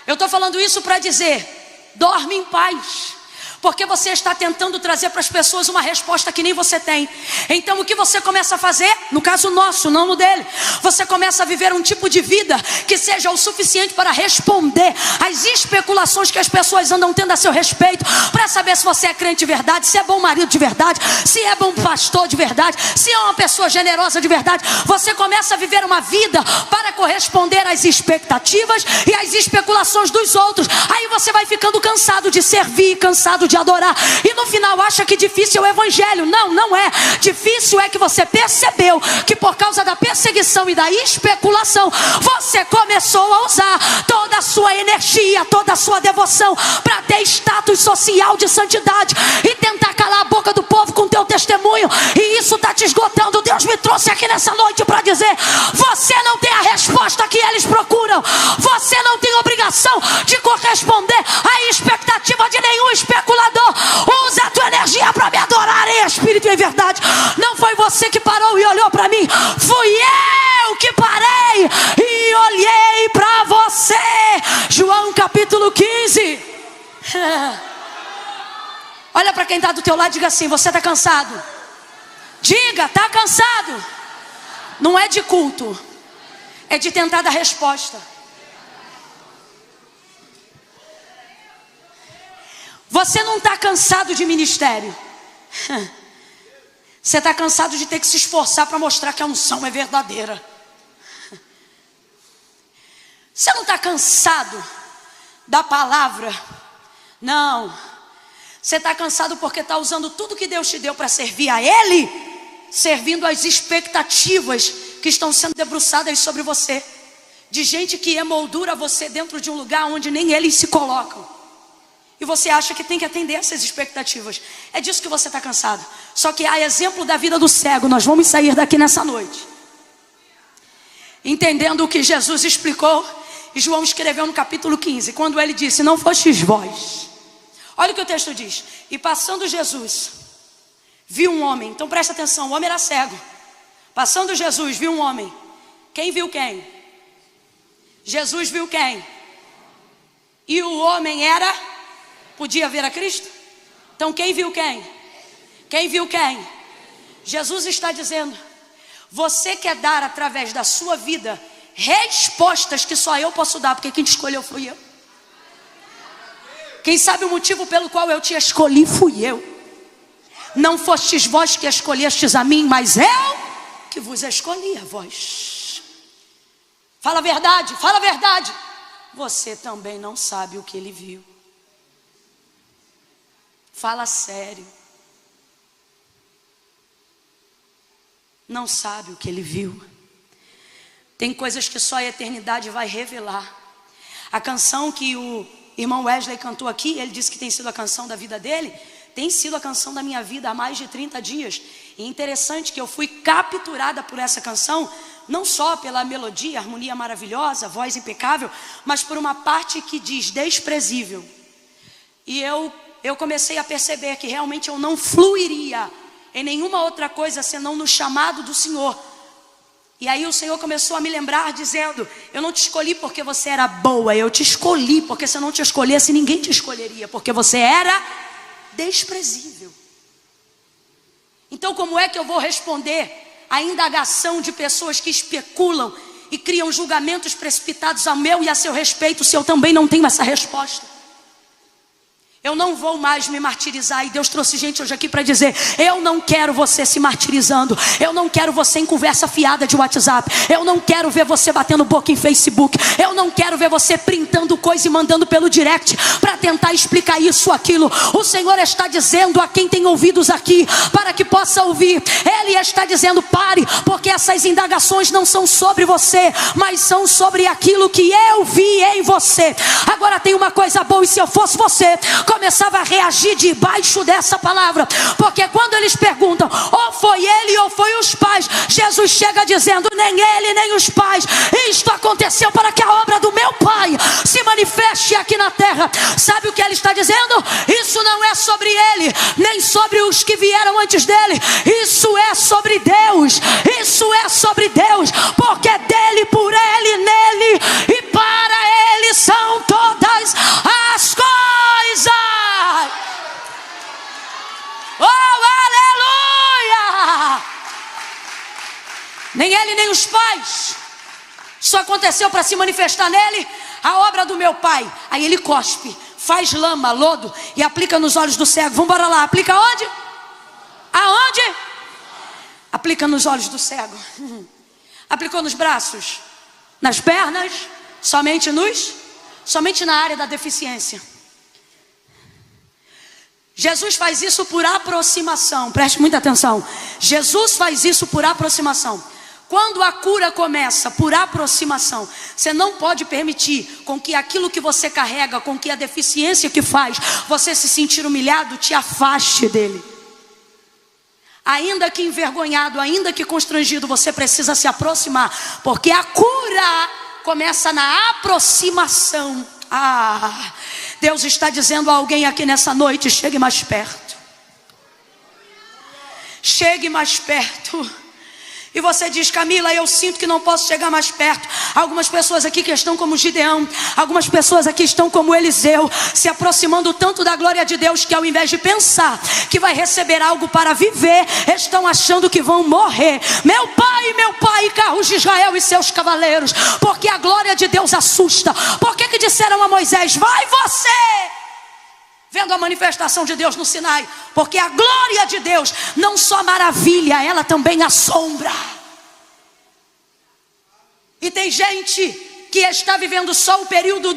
eu estou falando isso para dizer: dorme em paz. Porque você está tentando trazer para as pessoas uma resposta que nem você tem. Então o que você começa a fazer? No caso nosso, não no dele. Você começa a viver um tipo de vida que seja o suficiente para responder às especulações que as pessoas andam tendo a seu respeito, para saber se você é crente de verdade, se é bom marido de verdade, se é bom pastor de verdade, se é uma pessoa generosa de verdade. Você começa a viver uma vida para corresponder às expectativas e às especulações dos outros. Aí você vai ficando cansado de servir, cansado de de adorar. E no final acha que difícil é o evangelho. Não, não é. Difícil é que você percebeu que por causa da perseguição e da especulação, você começou a usar toda a sua energia, toda a sua devoção para ter status social de santidade e tentar calar a boca do povo com teu testemunho. E isso está te esgotando. Deus me trouxe aqui nessa noite para dizer: você não tem a resposta que eles procuram. Você não tem obrigação de corresponder à expectativa de nenhum especulador. Usa a tua energia para me adorar em espírito e em verdade. Não foi você que parou e olhou para mim. Fui eu que parei e olhei para você. João capítulo 15. Olha para quem está do teu lado e diga assim: você está cansado? Diga, está cansado. Não é de culto, é de tentar dar resposta. Você não está cansado de ministério. Você está cansado de ter que se esforçar para mostrar que a unção é verdadeira. Você não está cansado da palavra. Não. Você está cansado porque está usando tudo que Deus te deu para servir a Ele, servindo às expectativas que estão sendo debruçadas sobre você, de gente que emoldura você dentro de um lugar onde nem eles se colocam. E você acha que tem que atender essas expectativas. É disso que você está cansado. Só que há exemplo da vida do cego. Nós vamos sair daqui nessa noite entendendo o que Jesus explicou. E João escreveu no capítulo 15, quando ele disse: não fostes vós. Olha o que o texto diz: e passando Jesus, viu um homem. Então presta atenção, o homem era cego. Passando Jesus, viu um homem. Quem viu quem? Jesus viu quem? E o homem era... podia ver a Cristo? Então quem viu quem? Quem viu quem? Jesus está dizendo: você quer dar através da sua vida respostas que só eu posso dar, porque quem te escolheu fui eu. Quem sabe o motivo pelo qual eu te escolhi fui eu. Não fostes vós que escolhestes a mim, mas eu que vos escolhi a vós. Fala a verdade, fala a verdade. Você também não sabe o que ele viu. Fala sério. Não sabe o que ele viu. Tem coisas que só a eternidade vai revelar. A canção que o irmão Wesley cantou aqui, ele disse que tem sido a canção da vida dele, tem sido a canção da minha vida há mais de 30 dias. E interessante que eu fui capturada por essa canção, não só pela melodia, harmonia maravilhosa, voz impecável, mas por uma parte que diz desprezível. E eu comecei a perceber que realmente eu não fluiria em nenhuma outra coisa senão no chamado do Senhor. E aí o Senhor começou a me lembrar dizendo: eu não te escolhi porque você era boa, eu te escolhi porque se eu não te escolhesse ninguém te escolheria, porque você era desprezível. Então como é que eu vou responder à indagação de pessoas que especulam e criam julgamentos precipitados a meu e a seu respeito, se eu também não tenho essa resposta? Eu não vou mais me martirizar. E Deus trouxe gente hoje aqui para dizer: eu não quero você se martirizando. Eu não quero você em conversa fiada de WhatsApp. Eu não quero ver você batendo boca em Facebook. Eu não quero ver você printando coisa e mandando pelo direct para tentar explicar isso ou aquilo. O Senhor está dizendo a quem tem ouvidos aqui, para que possa ouvir. Ele está dizendo: pare, porque essas indagações não são sobre você, mas são sobre aquilo que eu vi em você. Agora tem uma coisa boa, e se eu fosse você, começava a reagir debaixo dessa palavra, porque quando eles perguntam: ou foi ele ou foi os pais, Jesus chega dizendo: nem ele nem os pais, isto aconteceu para que a obra do meu Pai se manifeste aqui na terra. Sabe o que ele está dizendo? Isso não é sobre ele, nem sobre os que vieram antes dele, isso é sobre Deus, isso é sobre Deus, porque dele, por ele, nele e para ele são todas as coisas. Oh, aleluia! Nem ele nem os pais. Isso aconteceu para se manifestar nele a obra do meu Pai. Aí ele cospe, faz lama, lodo e aplica nos olhos do cego. Vamos embora lá, aplica onde? Aonde? Aplica nos olhos do cego. Aplicou nos braços, nas pernas, somente na área da deficiência. Jesus faz isso por aproximação. Preste muita atenção. Jesus faz isso por aproximação. Quando a cura começa por aproximação, você não pode permitir com que aquilo que você carrega, com que a deficiência que faz você se sentir humilhado, te afaste dele. Ainda que envergonhado, ainda que constrangido, você precisa se aproximar, porque a cura começa na aproximação. Deus está dizendo a alguém aqui nessa noite: chegue mais perto. Chegue mais perto. E você diz: Camila, eu sinto que não posso chegar mais perto. Algumas pessoas aqui que estão como Gideão, algumas pessoas aqui estão como Eliseu, se aproximando tanto da glória de Deus, que ao invés de pensar que vai receber algo para viver, estão achando que vão morrer. Meu pai, carros de Israel e seus cavaleiros, porque a glória de Deus assusta. Por que disseram a Moisés: vai você? Vendo a manifestação de Deus no Sinai, porque a glória de Deus não só maravilha, ela também assombra. E tem gente que está vivendo só o período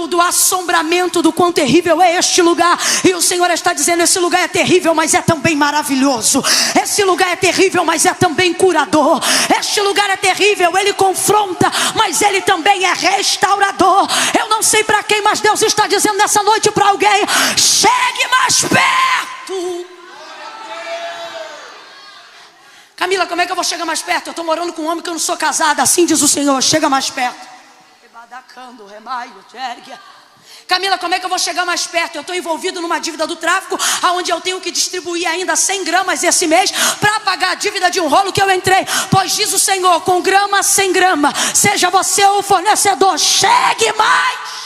do assombramento, do quão terrível é este lugar. E o Senhor está dizendo: esse lugar é terrível, mas é também maravilhoso. Esse lugar é terrível, mas é também curador. Este lugar é terrível, ele confronta, mas ele também é restaurador. Eu não sei para quem, mas Deus está dizendo nessa noite para alguém: chegue mais perto. Camila, como é que eu vou chegar mais perto? Eu estou morando com um homem que eu não sou casada. Assim diz o Senhor: chega mais perto. Camila, como é que eu vou chegar mais perto? Eu estou envolvido numa dívida do tráfico, onde eu tenho que distribuir ainda 100 gramas esse mês para pagar a dívida de um rolo que eu entrei. Pois diz o Senhor: com grama, 100 gramas, seja você o fornecedor, chegue mais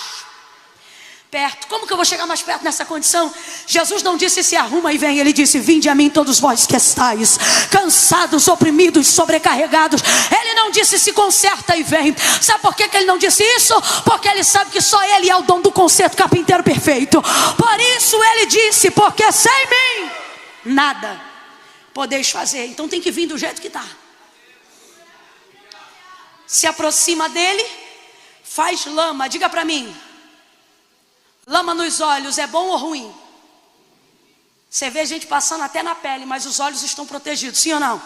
perto. Como que eu vou chegar mais perto nessa condição? Jesus não disse: se arruma e vem. Ele disse: vinde a mim todos vós que estáis cansados, oprimidos, sobrecarregados. Ele não disse: se conserta e vem. Sabe por que ele não disse isso? Porque ele sabe que só ele é o dono do conserto carpinteiro perfeito. Por isso ele disse: porque sem mim nada podeis fazer. Então tem que vir do jeito que está. Se aproxima dele, faz lama. Diga para mim: lama nos olhos é bom ou ruim? Você vê gente passando até na pele, mas os olhos estão protegidos, sim ou não?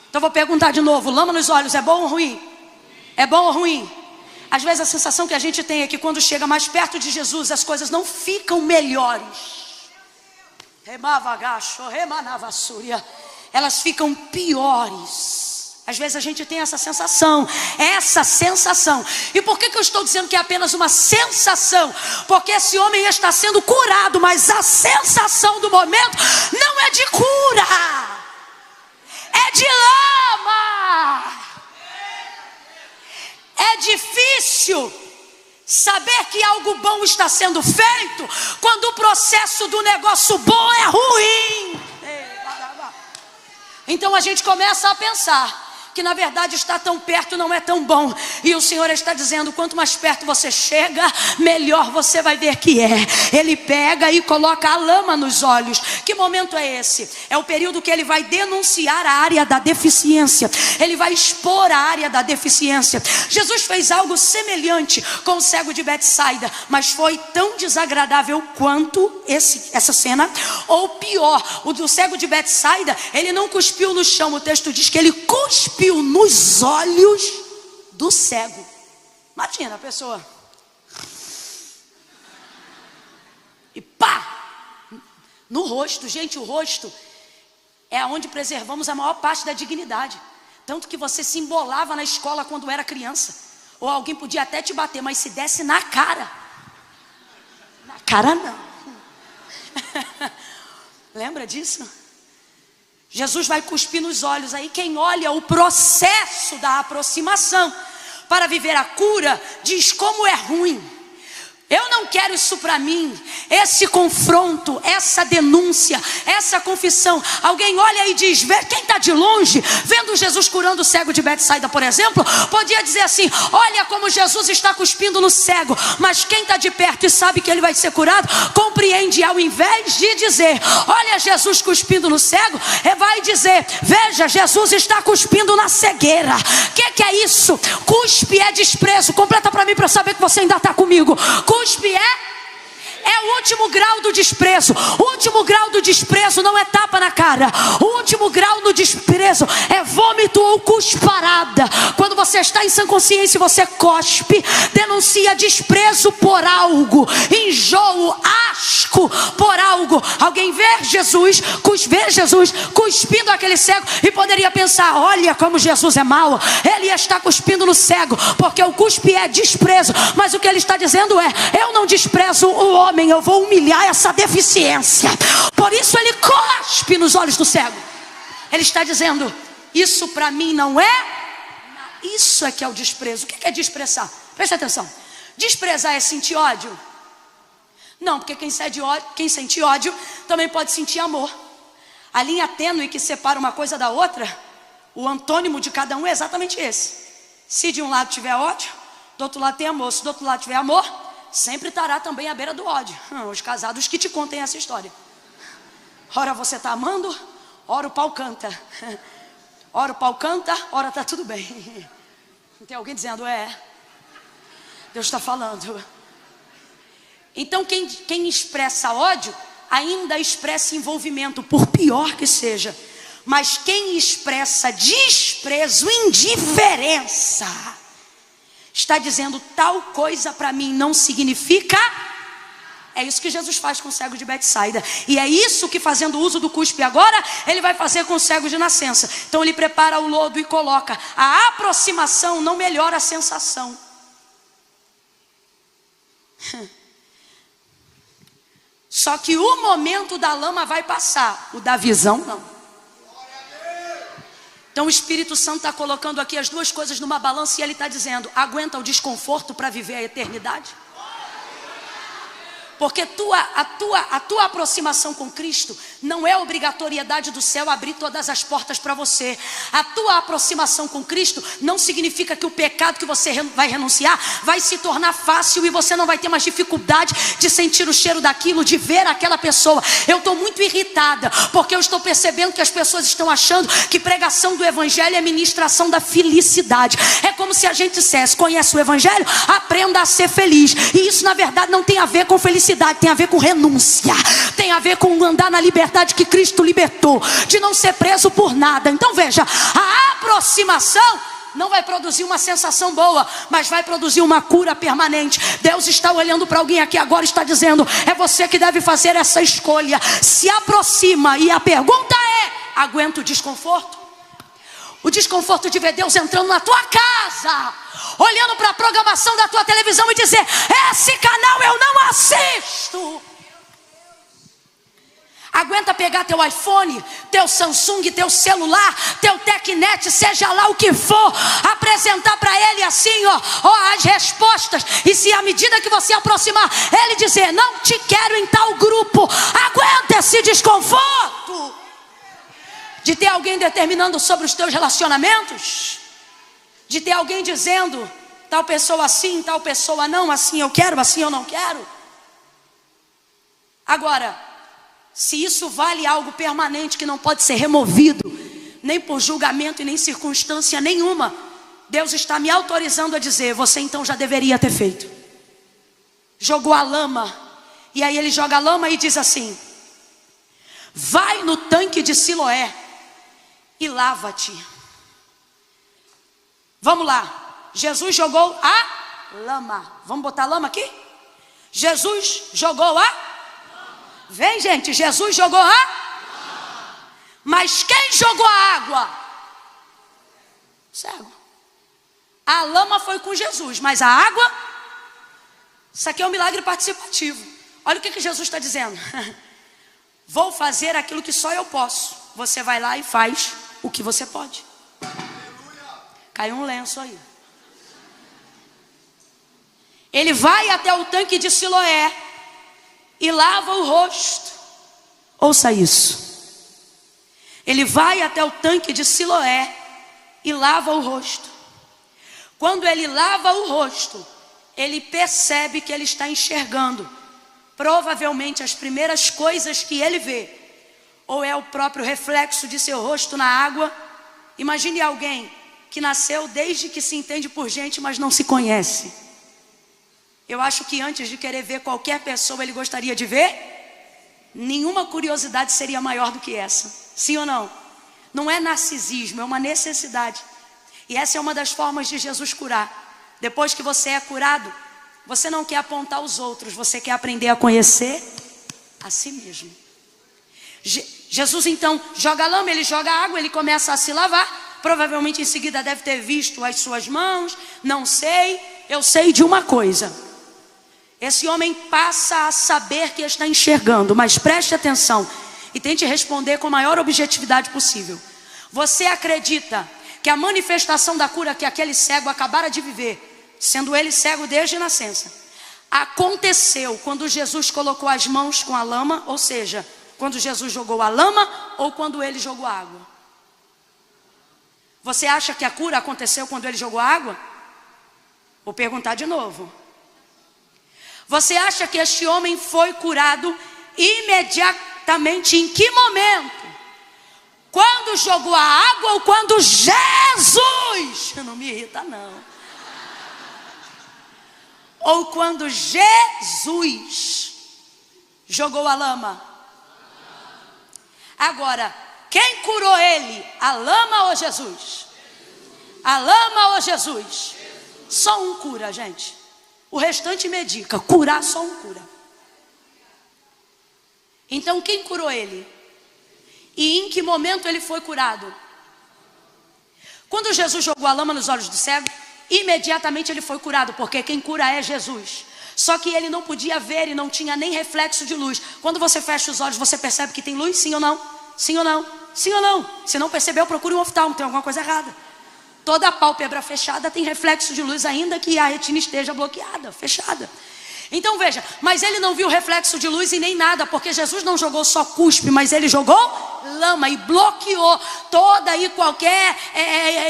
Então vou perguntar de novo: lama nos olhos é bom ou ruim? É bom ou ruim? Às vezes a sensação que a gente tem é que quando chega mais perto de Jesus, as coisas não ficam melhores. Elas ficam piores. Às vezes a gente tem essa sensação. E por que eu estou dizendo que é apenas uma sensação? Porque esse homem está sendo curado, mas a sensação do momento não é de cura, é de lama. É difícil saber que algo bom está sendo feito quando o processo do negócio bom é ruim. Então a gente começa a pensar que na verdade estar tão perto não é tão bom. E o Senhor está dizendo: quanto mais perto você chega, melhor você vai ver que é. Ele pega e coloca a lama nos olhos. Que momento é esse? É o período que ele vai denunciar a área da deficiência. Ele vai expor a área da deficiência. Jesus fez algo semelhante com o cego de Betsaida, mas foi tão desagradável quanto essa cena, ou pior. O do cego de Betsaida, ele não cuspiu no chão. O texto diz que ele cuspiu nos olhos do cego. Imagina a pessoa. E pá! No rosto. Gente, o rosto é onde preservamos a maior parte da dignidade. Tanto que você se embolava na escola quando era criança. Ou alguém podia até te bater, mas se desse na cara. Na cara não. Lembra disso? Jesus vai cuspir nos olhos. Aí quem olha o processo da aproximação para viver a cura diz como é ruim. Eu não quero isso para mim. Esse confronto, essa denúncia, essa confissão. Alguém olha e diz, vê quem está de longe, vendo Jesus curando o cego de Betsaida, por exemplo, podia dizer assim, olha como Jesus está cuspindo no cego. Mas quem está de perto e sabe que ele vai ser curado, compreende, ao invés de dizer, olha Jesus cuspindo no cego, vai dizer, veja, Jesus está cuspindo na cegueira. O que é isso? Cuspe é desprezo. Completa para mim para saber que você ainda está comigo. Cuspe É o último grau do desprezo. O último grau do desprezo não é tapa na cara. O último grau do desprezo é vômito ou cusparada. Quando você está em sã consciência e você cospe, denuncia desprezo por algo, enjoo, asco por algo. Alguém vê Jesus cuspindo aquele cego e poderia pensar: olha como Jesus é mau, ele está cuspindo no cego, porque o cuspe é desprezo. Mas o que ele está dizendo é: eu não desprezo o homem, eu vou humilhar essa deficiência. Por isso ele cospe nos olhos do cego. Ele está dizendo: isso para mim não é. Isso é que é o desprezo. O que é desprezar? Preste atenção. Desprezar é sentir ódio? Não, porque quem sente ódio também pode sentir amor. A linha tênue que separa uma coisa da outra, o antônimo de cada um é exatamente esse. Se de um lado tiver ódio, do outro lado tem amor. Se do outro lado tiver amor, sempre estará também à beira do ódio. Os casados que te contem essa história. Ora você está amando, ora o pau canta. Ora o pau canta, ora está tudo bem. Tem alguém dizendo: Deus está falando. Então quem expressa ódio ainda expressa envolvimento, por pior que seja. Mas quem expressa desprezo, indiferença, está dizendo: tal coisa para mim não significa. É isso que Jesus faz com o cego de Betsaida. E é isso que, fazendo uso do cuspe agora, ele vai fazer com o cego de nascença. Então ele prepara o lodo e coloca. A aproximação não melhora a sensação. Só que o momento da lama vai passar, o da visão não. Então o Espírito Santo está colocando aqui as duas coisas numa balança e ele está dizendo: aguenta o desconforto para viver a eternidade? Porque a tua aproximação com Cristo não é obrigatoriedade do céu abrir todas as portas para você. A tua aproximação com Cristo não significa que o pecado que você vai renunciar vai se tornar fácil e você não vai ter mais dificuldade de sentir o cheiro daquilo, de ver aquela pessoa. Eu estou muito irritada porque eu estou percebendo que as pessoas estão achando que pregação do Evangelho é ministração da felicidade. É como se a gente dissesse: conhece o Evangelho? Aprenda a ser feliz. E isso na verdade não tem a ver com felicidade. Tem a ver com renúncia, tem a ver com andar na liberdade que Cristo libertou, de não ser preso por nada. Então veja, a aproximação não vai produzir uma sensação boa, mas vai produzir uma cura permanente. Deus está olhando para alguém aqui agora e está dizendo: é você que deve fazer essa escolha. Se aproxima, e a pergunta é: aguenta o desconforto? O desconforto de ver Deus entrando na tua casa, olhando para a programação da tua televisão e dizer: esse canal eu não assisto. Aguenta pegar teu iPhone, teu Samsung, teu celular, teu Tecnet, seja lá o que for, apresentar para ele assim, as respostas. E se à medida que você aproximar, ele dizer: não te quero em tal grupo, aguenta esse desconforto de ter alguém determinando sobre os teus relacionamentos, de ter alguém dizendo: tal pessoa assim, tal pessoa não, assim eu quero, assim eu não quero. Agora, se isso vale algo permanente que não pode ser removido, nem por julgamento e nem circunstância nenhuma, Deus está me autorizando a dizer: você então já deveria ter feito. Jogou a lama, e aí ele joga a lama e diz assim: vai no tanque de Siloé e lava-te. Vamos lá. Jesus jogou a lama. Vamos botar a lama aqui? Jesus jogou a... Vem, gente. Jesus jogou a... Mas quem jogou a água? Cego. A lama foi com Jesus, mas a água... Isso aqui é um milagre participativo. Olha o que Jesus está dizendo. Vou fazer aquilo que só eu posso. Você vai lá e faz o que você pode. Caiu um lenço aí. Ele vai até o tanque de Siloé e lava o rosto. Ouça isso. Ele vai até o tanque de Siloé e lava o rosto. Quando ele lava o rosto, ele percebe que ele está enxergando. Provavelmente as primeiras coisas que ele vê, ou é o próprio reflexo de seu rosto na água. Imagine alguém que nasceu desde que se entende por gente, mas não se conhece. Eu acho que antes de querer ver qualquer pessoa, ele gostaria de ver. Nenhuma curiosidade seria maior do que essa. Sim ou não? Não é narcisismo, é uma necessidade. E essa é uma das formas de Jesus curar. Depois que você é curado, você não quer apontar os outros, você quer aprender a conhecer a si mesmo. Jesus então joga lama, ele joga água, ele começa a se lavar. Provavelmente em seguida deve ter visto as suas mãos. Não sei, eu sei de uma coisa. Esse homem passa a saber que está enxergando, mas preste atenção e tente responder com a maior objetividade possível. Você acredita que a manifestação da cura que aquele cego acabara de viver, sendo ele cego desde nascença, aconteceu quando Jesus colocou as mãos com a lama, ou seja, quando Jesus jogou a lama ou quando ele jogou a água? Você acha que a cura aconteceu quando ele jogou a água? Vou perguntar de novo. Você acha que este homem foi curado imediatamente? Em que momento? Quando jogou a água ou quando Jesus? Não me irrita não. Ou quando Jesus jogou a lama? Agora, quem curou ele? A lama ou Jesus? A lama ou Jesus? Só um cura, gente. O restante medica. Curar, só um cura. Então quem curou ele? E em que momento ele foi curado? Quando Jesus jogou a lama nos olhos do cego, imediatamente ele foi curado, porque quem cura é Jesus. Só que ele não podia ver e não tinha nem reflexo de luz. Quando você fecha os olhos, você percebe que tem luz? Sim ou não? Sim ou não? Sim ou não? Se não percebeu, procure um oftalmo, tem alguma coisa errada. Toda a pálpebra fechada tem reflexo de luz, ainda que a retina esteja bloqueada, fechada. Então veja, mas ele não viu reflexo de luz e nem nada, porque Jesus não jogou só cuspe, mas ele jogou lama e bloqueou toda e qualquer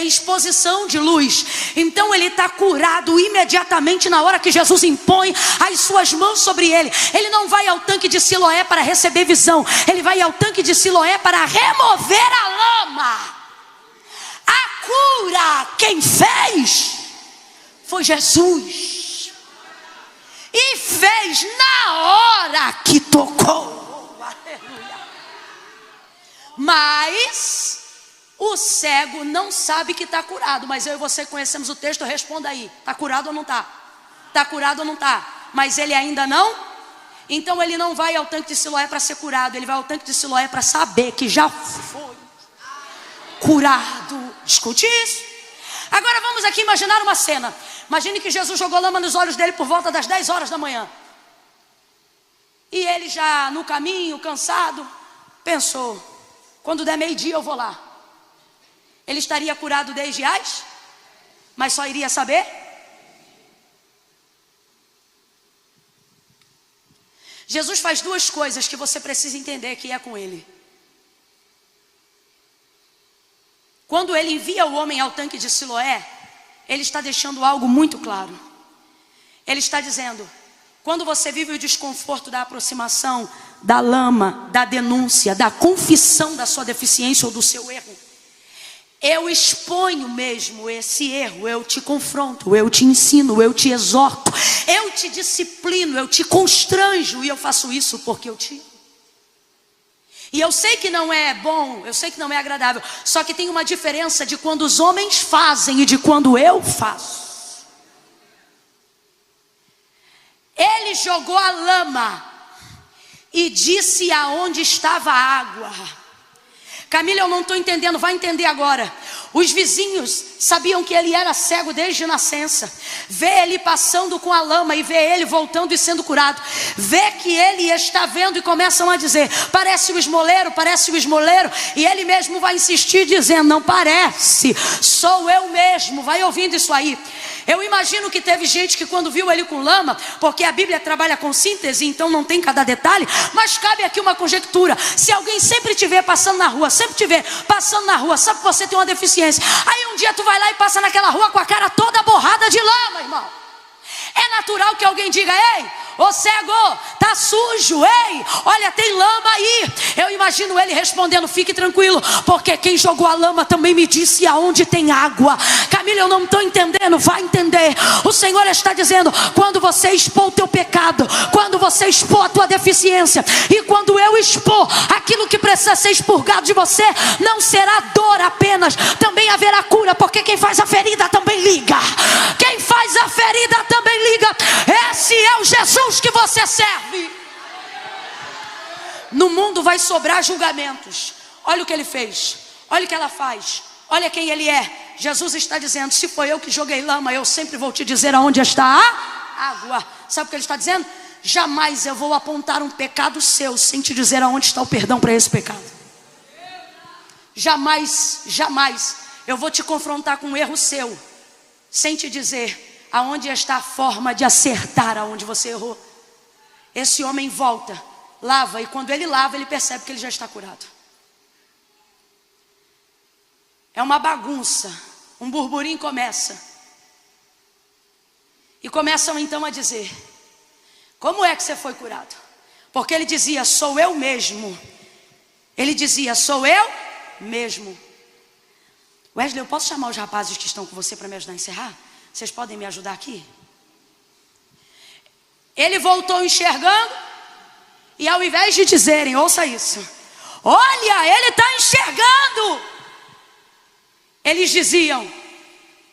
exposição de luz. Então ele está curado imediatamente na hora que Jesus impõe as suas mãos sobre ele. Ele não vai ao tanque de Siloé para receber visão, ele vai ao tanque de Siloé para remover a lama. A cura, quem fez foi Jesus. E fez na hora que tocou. Aleluia. Mas o cego não sabe que está curado. Mas eu e você conhecemos o texto, responda aí. Está curado ou não está? Está curado ou não está? Mas ele ainda não? Então ele não vai ao tanque de Siloé para ser curado. Ele vai ao tanque de Siloé para saber que já foi curado. Escute isso. Agora vamos aqui imaginar uma cena. Imagine que Jesus jogou lama nos olhos dele por volta das 10 horas da manhã. E ele já no caminho, cansado, pensou: quando der meio-dia eu vou lá. Ele estaria curado desde as, mas só iria saber? Jesus faz duas coisas que você precisa entender que é com ele. Quando ele envia o homem ao tanque de Siloé, ele está deixando algo muito claro. Ele está dizendo: quando você vive o desconforto da aproximação, da lama, da denúncia, da confissão da sua deficiência ou do seu erro, eu exponho mesmo esse erro, eu te confronto, eu te ensino, eu te exorto, eu te disciplino, eu te constranjo, e eu faço isso porque eu te amo. E eu sei que não é bom, eu sei que não é agradável, só que tem uma diferença de quando os homens fazem e de quando eu faço. Ele jogou a lama e disse aonde estava a água. Camila, eu não estou entendendo, vai entender agora. Os vizinhos sabiam que ele era cego desde nascença. Vê ele passando com a lama e vê ele voltando e sendo curado. Vê que ele está vendo e começam a dizer: parece o esmoleiro, parece o esmoleiro. E ele mesmo vai insistir dizendo: não parece, sou eu mesmo. Vai ouvindo isso aí. Eu imagino que teve gente que quando viu ele com lama, porque a Bíblia trabalha com síntese, então não tem cada detalhe, mas cabe aqui uma conjectura. Se alguém sempre te vê passando na rua, sempre te vê passando na rua, sabe que você tem uma deficiência, aí um dia tu vai lá e passa naquela rua com a cara toda borrada de lama, irmão. É natural que alguém diga: ei, ô cego, tá sujo, ei, olha, tem lama aí. Eu imagino ele respondendo: fique tranquilo, porque quem jogou a lama também me disse aonde tem água. Camila, eu não estou entendendo. Vai entender. O Senhor está dizendo: quando você expor o teu pecado, quando você expor a tua deficiência, e quando eu expor aquilo que precisa ser expurgado de você, não será dor apenas, também haverá cura, porque quem faz a ferida também liga. Quem faz a ferida também liga. Esse é o Jesus que você serve. No mundo vai sobrar julgamentos. Olha o que ele fez, olha o que ela faz, olha quem ele é. Jesus está dizendo: se foi eu que joguei lama, eu sempre vou te dizer aonde está a água. Sabe o que ele está dizendo? Jamais eu vou apontar um pecado seu sem te dizer aonde está o perdão para esse pecado. Jamais, jamais eu vou te confrontar com um erro seu sem te dizer aonde está a forma de acertar aonde você errou. Esse homem volta, lava, e quando ele lava, ele percebe que ele já está curado. É uma bagunça, um burburinho começa. E começam então a dizer: como é que você foi curado? Porque ele dizia: sou eu mesmo. Ele dizia: sou eu mesmo. Wesley, eu posso chamar os rapazes que estão com você para me ajudar a encerrar? Vocês podem me ajudar aqui? Ele voltou enxergando, e ao invés de dizerem, ouça isso: olha, ele está enxergando, eles diziam: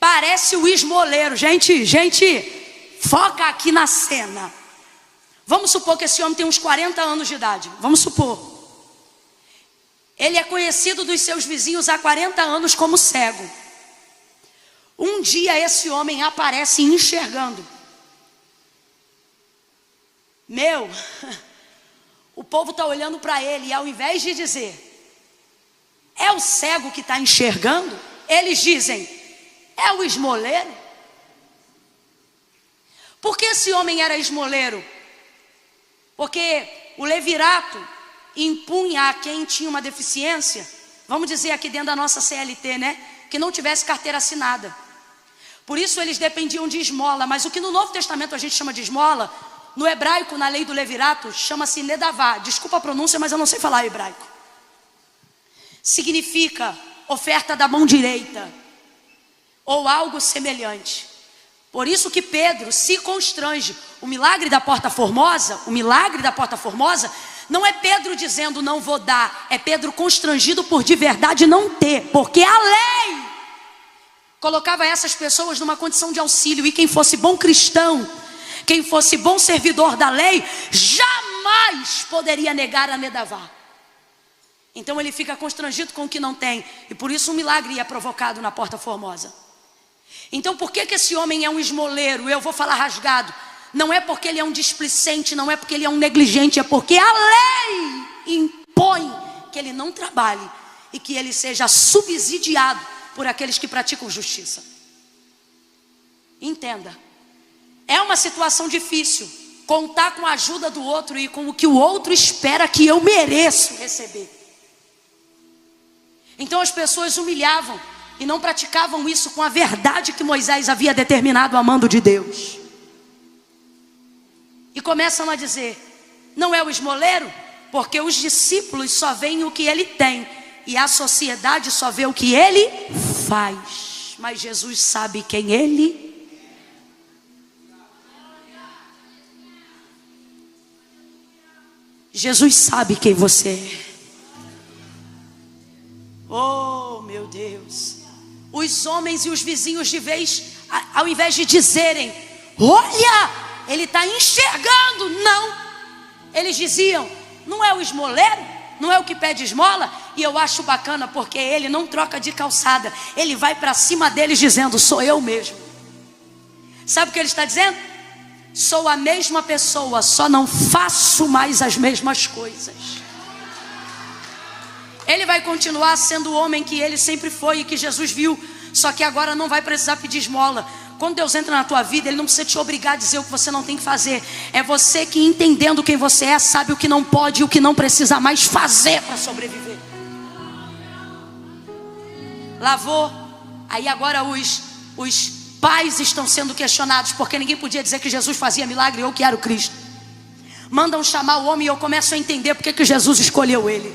parece o esmoleiro. Gente, foca aqui na cena. Vamos supor que esse homem tem uns 40 anos de idade. Vamos supor. Ele é conhecido dos seus vizinhos há 40 anos como cego. Um dia esse homem aparece enxergando. O povo está olhando para ele, e ao invés de dizer: é o cego que está enxergando, eles dizem: é o esmoleiro. Por que esse homem era esmoleiro? Porque o levirato impunha a quem tinha uma deficiência, vamos dizer aqui dentro da nossa CLT, né, que não tivesse carteira assinada. Por isso eles dependiam de esmola. Mas o que no Novo Testamento a gente chama de esmola, no hebraico, na lei do levirato, chama-se nedavá. Desculpa a pronúncia, mas eu não sei falar hebraico. Significa oferta da mão direita, ou algo semelhante. Por isso que Pedro se constrange. O milagre da Porta Formosa, não é Pedro dizendo não vou dar, é Pedro constrangido por de verdade não ter, porque a lei colocava essas pessoas numa condição de auxílio, e quem fosse bom cristão, quem fosse bom servidor da lei, jamais poderia negar a nedavá. Então ele fica constrangido com o que não tem, e por isso um milagre é provocado na Porta Formosa. Então por que esse homem é um esmoleiro? Eu vou falar rasgado. Não é porque ele é um displicente, não é porque ele é um negligente, é porque a lei impõe que ele não trabalhe e que ele seja subsidiado por aqueles que praticam justiça. Entenda, é uma situação difícil contar com a ajuda do outro e com o que o outro espera que eu mereço receber. Então as pessoas humilhavam e não praticavam isso com a verdade que Moisés havia determinado a mando de Deus. E começam a dizer: não é o esmoleiro? Porque os discípulos só veem o que ele tem, e a sociedade só vê o que ele faz. Mas Jesus sabe quem ele é. Jesus sabe quem você é. Oh meu Deus. Os homens e os vizinhos de vez, ao invés de dizerem: olha, ele está enxergando, não, eles diziam: não é o esmoleiro? Não é o que pede esmola? E eu acho bacana, porque ele não troca de calçada, ele vai para cima deles dizendo: sou eu mesmo. Sabe o que ele está dizendo? Sou a mesma pessoa, só não faço mais as mesmas coisas. Ele vai continuar sendo o homem que ele sempre foi e que Jesus viu, só que agora não vai precisar pedir esmola. Quando Deus entra na tua vida, Ele não precisa te obrigar a dizer o que você não tem que fazer. É você que, entendendo quem você é, sabe o que não pode e o que não precisa mais fazer para sobreviver. Lavou, aí agora os pais estão sendo questionados, porque ninguém podia dizer que Jesus fazia milagre ou que era o Cristo. Mandam chamar o homem, e eu começo a entender porque que Jesus escolheu ele.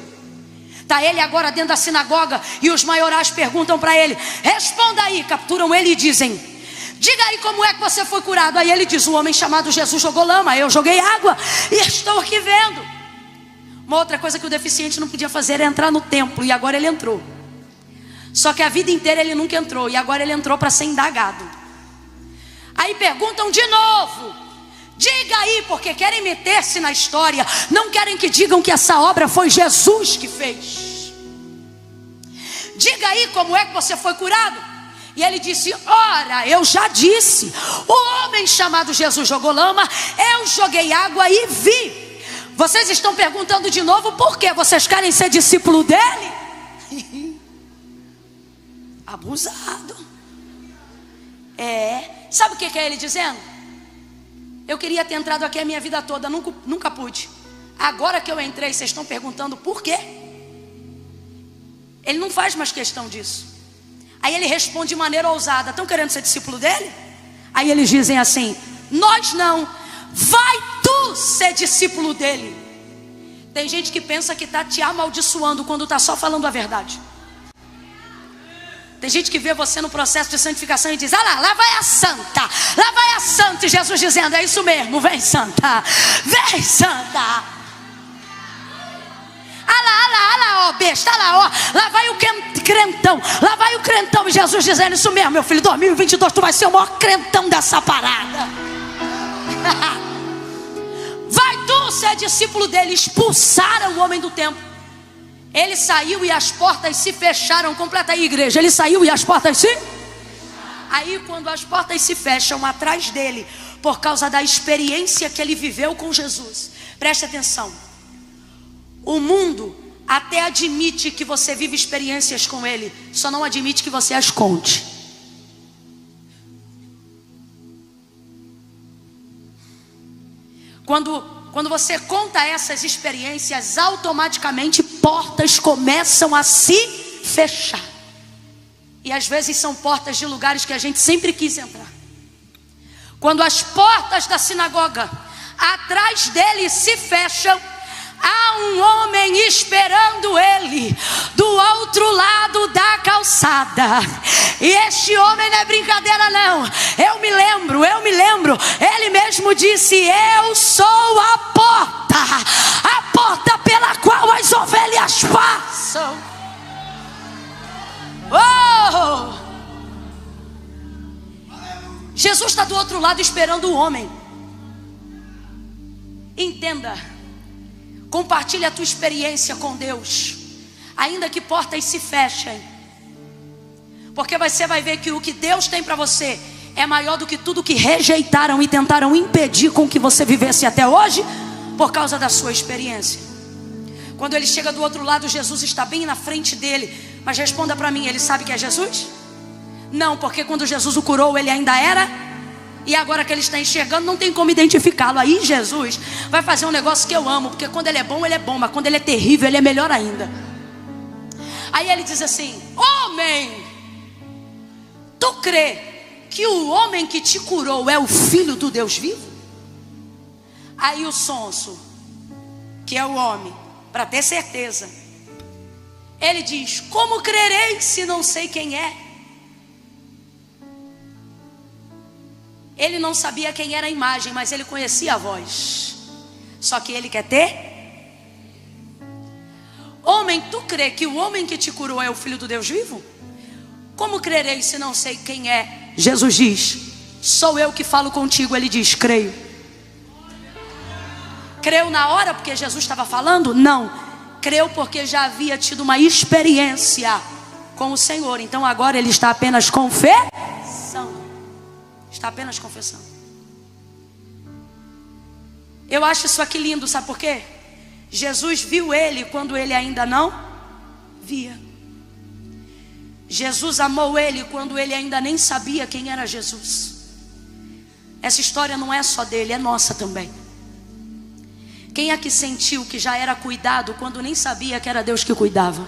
Está ele agora dentro da sinagoga e os maiorais perguntam para ele: responda aí. Capturam ele e dizem: diga aí como é que você foi curado. Aí ele diz: um homem chamado Jesus jogou lama, eu joguei água e estou aqui vendo. Uma outra coisa que o deficiente não podia fazer era entrar no templo, e agora ele entrou. Só que a vida inteira ele nunca entrou, e agora ele entrou para ser indagado. Aí perguntam de novo: diga aí, porque querem meter-se na história, não querem que digam que essa obra foi Jesus que fez. Diga aí como é que você foi curado. E ele disse: ora, eu já disse, o homem chamado Jesus jogou lama, eu joguei água e vi. Vocês estão perguntando de novo por quê? Vocês querem ser discípulo dele? Abusado. Sabe o que é ele dizendo? Eu queria ter entrado aqui a minha vida toda, nunca pude. Agora que eu entrei, vocês estão perguntando por quê? Ele não faz mais questão disso. Aí ele responde de maneira ousada: estão querendo ser discípulo dele? Aí eles dizem assim: nós não, vai tu ser discípulo dele. Tem gente que pensa que está te amaldiçoando quando está só falando a verdade. Tem gente que vê você no processo de santificação e diz: ah lá vai a santa, lá vai a santa. E Jesus dizendo: é isso mesmo, vem santa, vem santa. Ah lá, ó besta, lá vai o crentão, lá vai o crentão. E Jesus dizendo: isso mesmo, meu filho, 2022 tu vai ser o maior crentão dessa parada. Vai tu ser discípulo dele. Expulsaram o homem do templo. Ele saiu e as portas se fecharam. Completa aí, igreja. Ele saiu e as portas se... Aí quando as portas se fecham atrás dele, por causa da experiência que ele viveu com Jesus, preste atenção, o mundo até admite que você vive experiências com ele, só não admite que você as conte. Quando você conta essas experiências, automaticamente portas começam a se fechar. E às vezes são portas de lugares que a gente sempre quis entrar. Quando as portas da sinagoga atrás dele se fecham, há um homem esperando ele do outro lado da calçada. E este homem não é brincadeira não. Eu me lembro. Ele mesmo disse: eu sou a porta pela qual as ovelhas passam. Oh! Jesus está do outro lado esperando o homem. Entenda. Compartilhe a tua experiência com Deus, ainda que portas se fechem, porque você vai ver que o que Deus tem para você é maior do que tudo que rejeitaram e tentaram impedir com que você vivesse até hoje, por causa da sua experiência. Quando ele chega do outro lado, Jesus está bem na frente dele. Mas responda para mim, ele sabe que é Jesus? Não, porque quando Jesus o curou, ele ainda era. E agora que ele está enxergando, não tem como identificá-lo. Aí Jesus vai fazer um negócio que eu amo, porque quando ele é bom, mas quando ele é terrível, ele é melhor ainda. Aí ele diz assim: homem, tu crê que o homem que te curou é o Filho do Deus vivo? Aí o sonso, que é o homem, para ter certeza, ele diz: como crerei se não sei quem é? Ele não sabia quem era a imagem, mas ele conhecia a voz. Só que ele quer ter. Homem, tu crê que o homem que te curou é o Filho do Deus vivo? Como crerei se não sei quem é? Jesus diz: sou eu que falo contigo. Ele diz: creio. Creu na hora porque Jesus estava falando? Não. Creu porque já havia tido uma experiência com o Senhor. Então agora ele está apenas confessando. Está apenas confessando. Eu acho isso aqui lindo, sabe por quê? Jesus viu ele quando ele ainda não via. Jesus amou ele quando ele ainda nem sabia quem era Jesus. Essa história não é só dele, é nossa também. Quem aqui sentiu que já era cuidado quando nem sabia que era Deus que cuidava?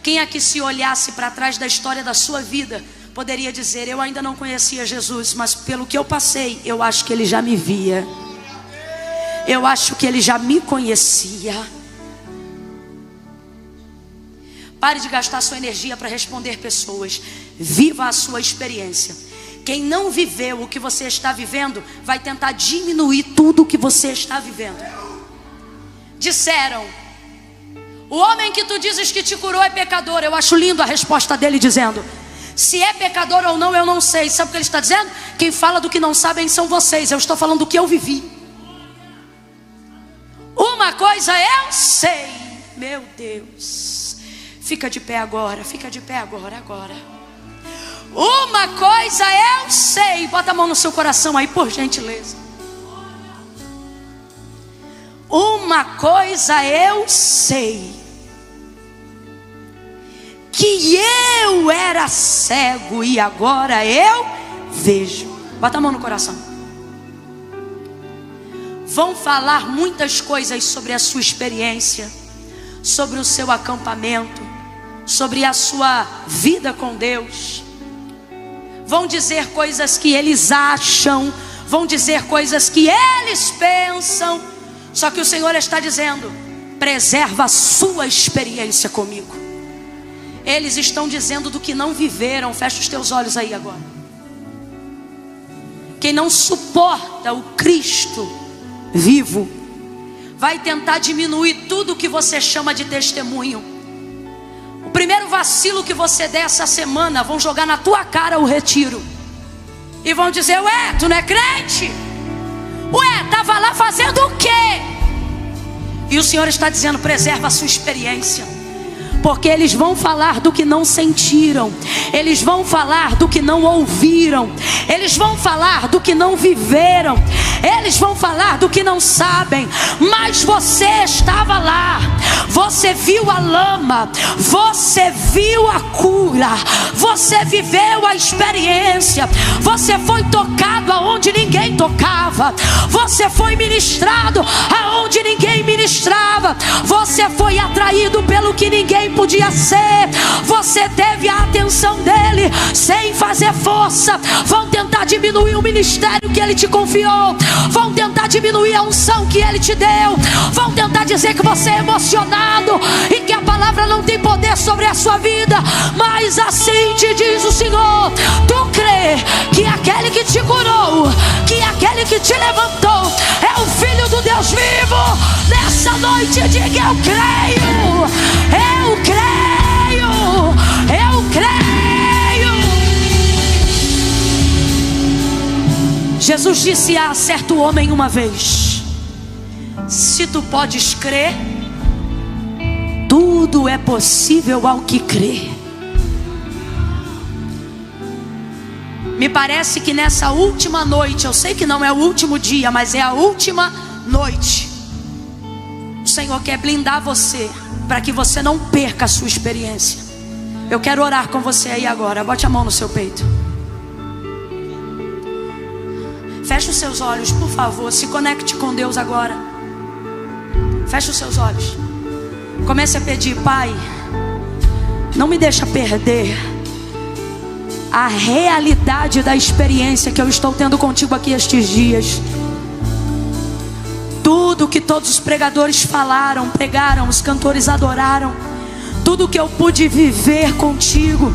Quem aqui, se olhasse para trás da história da sua vida, poderia dizer: eu ainda não conhecia Jesus, mas pelo que eu passei, eu acho que ele já me via. Eu acho que ele já me conhecia. Pare de gastar sua energia para responder pessoas. Viva a sua experiência. Quem não viveu o que você está vivendo vai tentar diminuir tudo o que você está vivendo. Disseram: o homem que tu dizes que te curou é pecador. Eu acho lindo a resposta dele dizendo: se é pecador ou não, eu não sei. Sabe o que ele está dizendo? Quem fala do que não sabem são vocês. Eu estou falando do que eu vivi. Uma coisa eu sei. Meu Deus. Fica de pé agora. Fica de pé agora. Uma coisa eu sei. Bota a mão no seu coração aí, por gentileza. Uma coisa eu sei: que eu era cego e agora eu vejo. Bota a mão no coração. Vão falar muitas coisas sobre a sua experiência, sobre o seu acampamento, sobre a sua vida com Deus. Vão dizer coisas que eles acham, vão dizer coisas que eles pensam. Só que o Senhor está dizendo: preserva a sua experiência comigo. Eles estão dizendo do que não viveram. Fecha os teus olhos aí agora. Quem não suporta o Cristo vivo vai tentar diminuir tudo que você chama de testemunho. O primeiro vacilo que você der essa semana, vão jogar na tua cara o retiro e vão dizer: ué, tu não é crente? Ué, estava lá fazendo o quê? E o Senhor está dizendo: preserva a sua experiência. Porque eles vão falar do que não sentiram, eles vão falar do que não ouviram, eles vão falar do que não viveram, eles vão falar do que não sabem. Mas você estava lá, você viu a lama, você viu a cura, você viveu a experiência, você foi tocado aonde ninguém tocava, você foi ministrado aonde ninguém ministrava, você foi atraído pelo que ninguém podia ser, você teve a atenção dele sem fazer força. Vão tentar diminuir o ministério que ele te confiou, vão tentar diminuir a unção que ele te deu, vão tentar dizer que você é emocionado e que a palavra não tem poder sobre a sua vida. Mas assim te diz o Senhor: tu crê que aquele que te curou, que aquele que te levantou é o Filho do Deus vivo? Nessa noite diga: eu creio, eu creio, eu creio. Jesus disse a certo homem uma vez: se tu podes crer, tudo é possível ao que crê. Me parece que nessa última noite, eu sei que não é o último dia, mas é a última noite, o Senhor quer blindar você para que você não perca a sua experiência. Eu quero orar com você aí agora. Bote a mão no seu peito. Feche os seus olhos, por favor. Se conecte com Deus agora. Feche os seus olhos. Comece a pedir: Pai, não me deixa perder a realidade da experiência que eu estou tendo contigo aqui estes dias. Tudo que todos os pregadores falaram, pregaram, os cantores adoraram, tudo que eu pude viver contigo,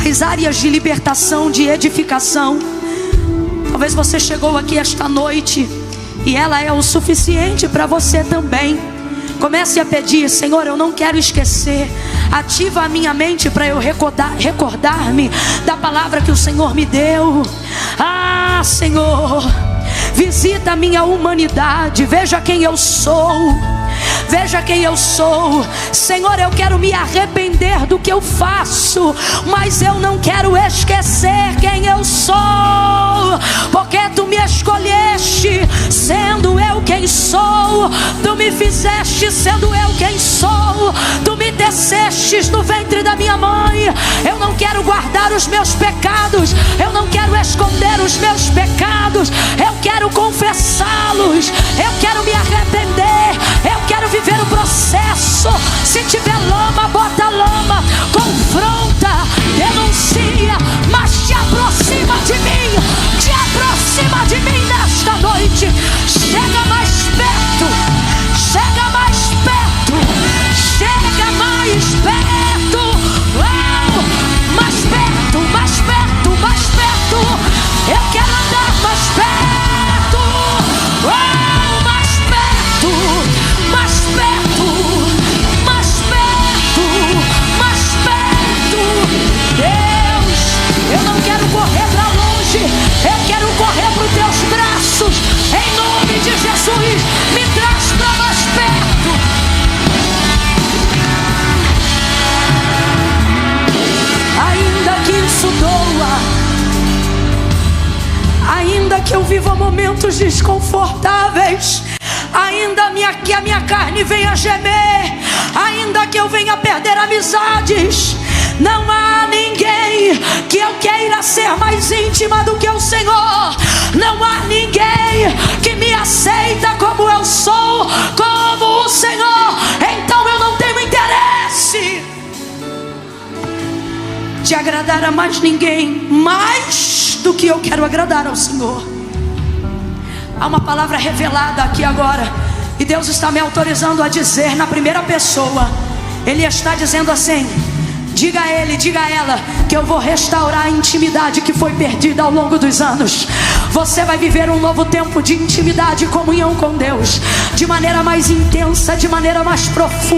as áreas de libertação, de edificação. Talvez você chegou aqui esta noite e ela é o suficiente para você também. Comece a pedir: Senhor, eu não quero esquecer. Ativa a minha mente para eu recordar-me da palavra que o Senhor me deu. Ah, Senhor, visita a minha humanidade. Veja quem eu sou. Veja quem eu sou. Senhor, eu quero me arrepender do que eu faço, mas eu não quero esquecer quem eu sou. Porque tu me escolheste sendo eu quem sou. Tu me fizeste sendo eu quem sou. Tu me tecestes no ventre da minha mãe. Eu não quero guardar os meus pecados, eu não quero esconder os meus pecados, eu quero confessá-los, eu quero me arrepender, eu quero viver o processo. Se tiver lama, bota lama, confronta, denuncia, mas te aproxima de mim, te aproxima de mim nesta noite. Chega mais perto, chega mais perto, chega mais perto. eu viva momentos desconfortáveis, ainda que a minha carne venha gemer, ainda que eu venha perder amizades, não há ninguém que eu queira ser mais íntima do que o Senhor. Não há ninguém que me aceita como eu sou, como o Senhor. Então eu não tenho interesse de agradar a mais ninguém, mais do que eu quero agradar ao Senhor. Há uma palavra revelada aqui agora, e Deus está me autorizando a dizer na primeira pessoa. Ele está dizendo assim: diga a ele, diga a ela, que eu vou restaurar a intimidade que foi perdida ao longo dos anos. Você vai viver um novo tempo de intimidade e comunhão com Deus, de maneira mais intensa, de maneira mais profunda.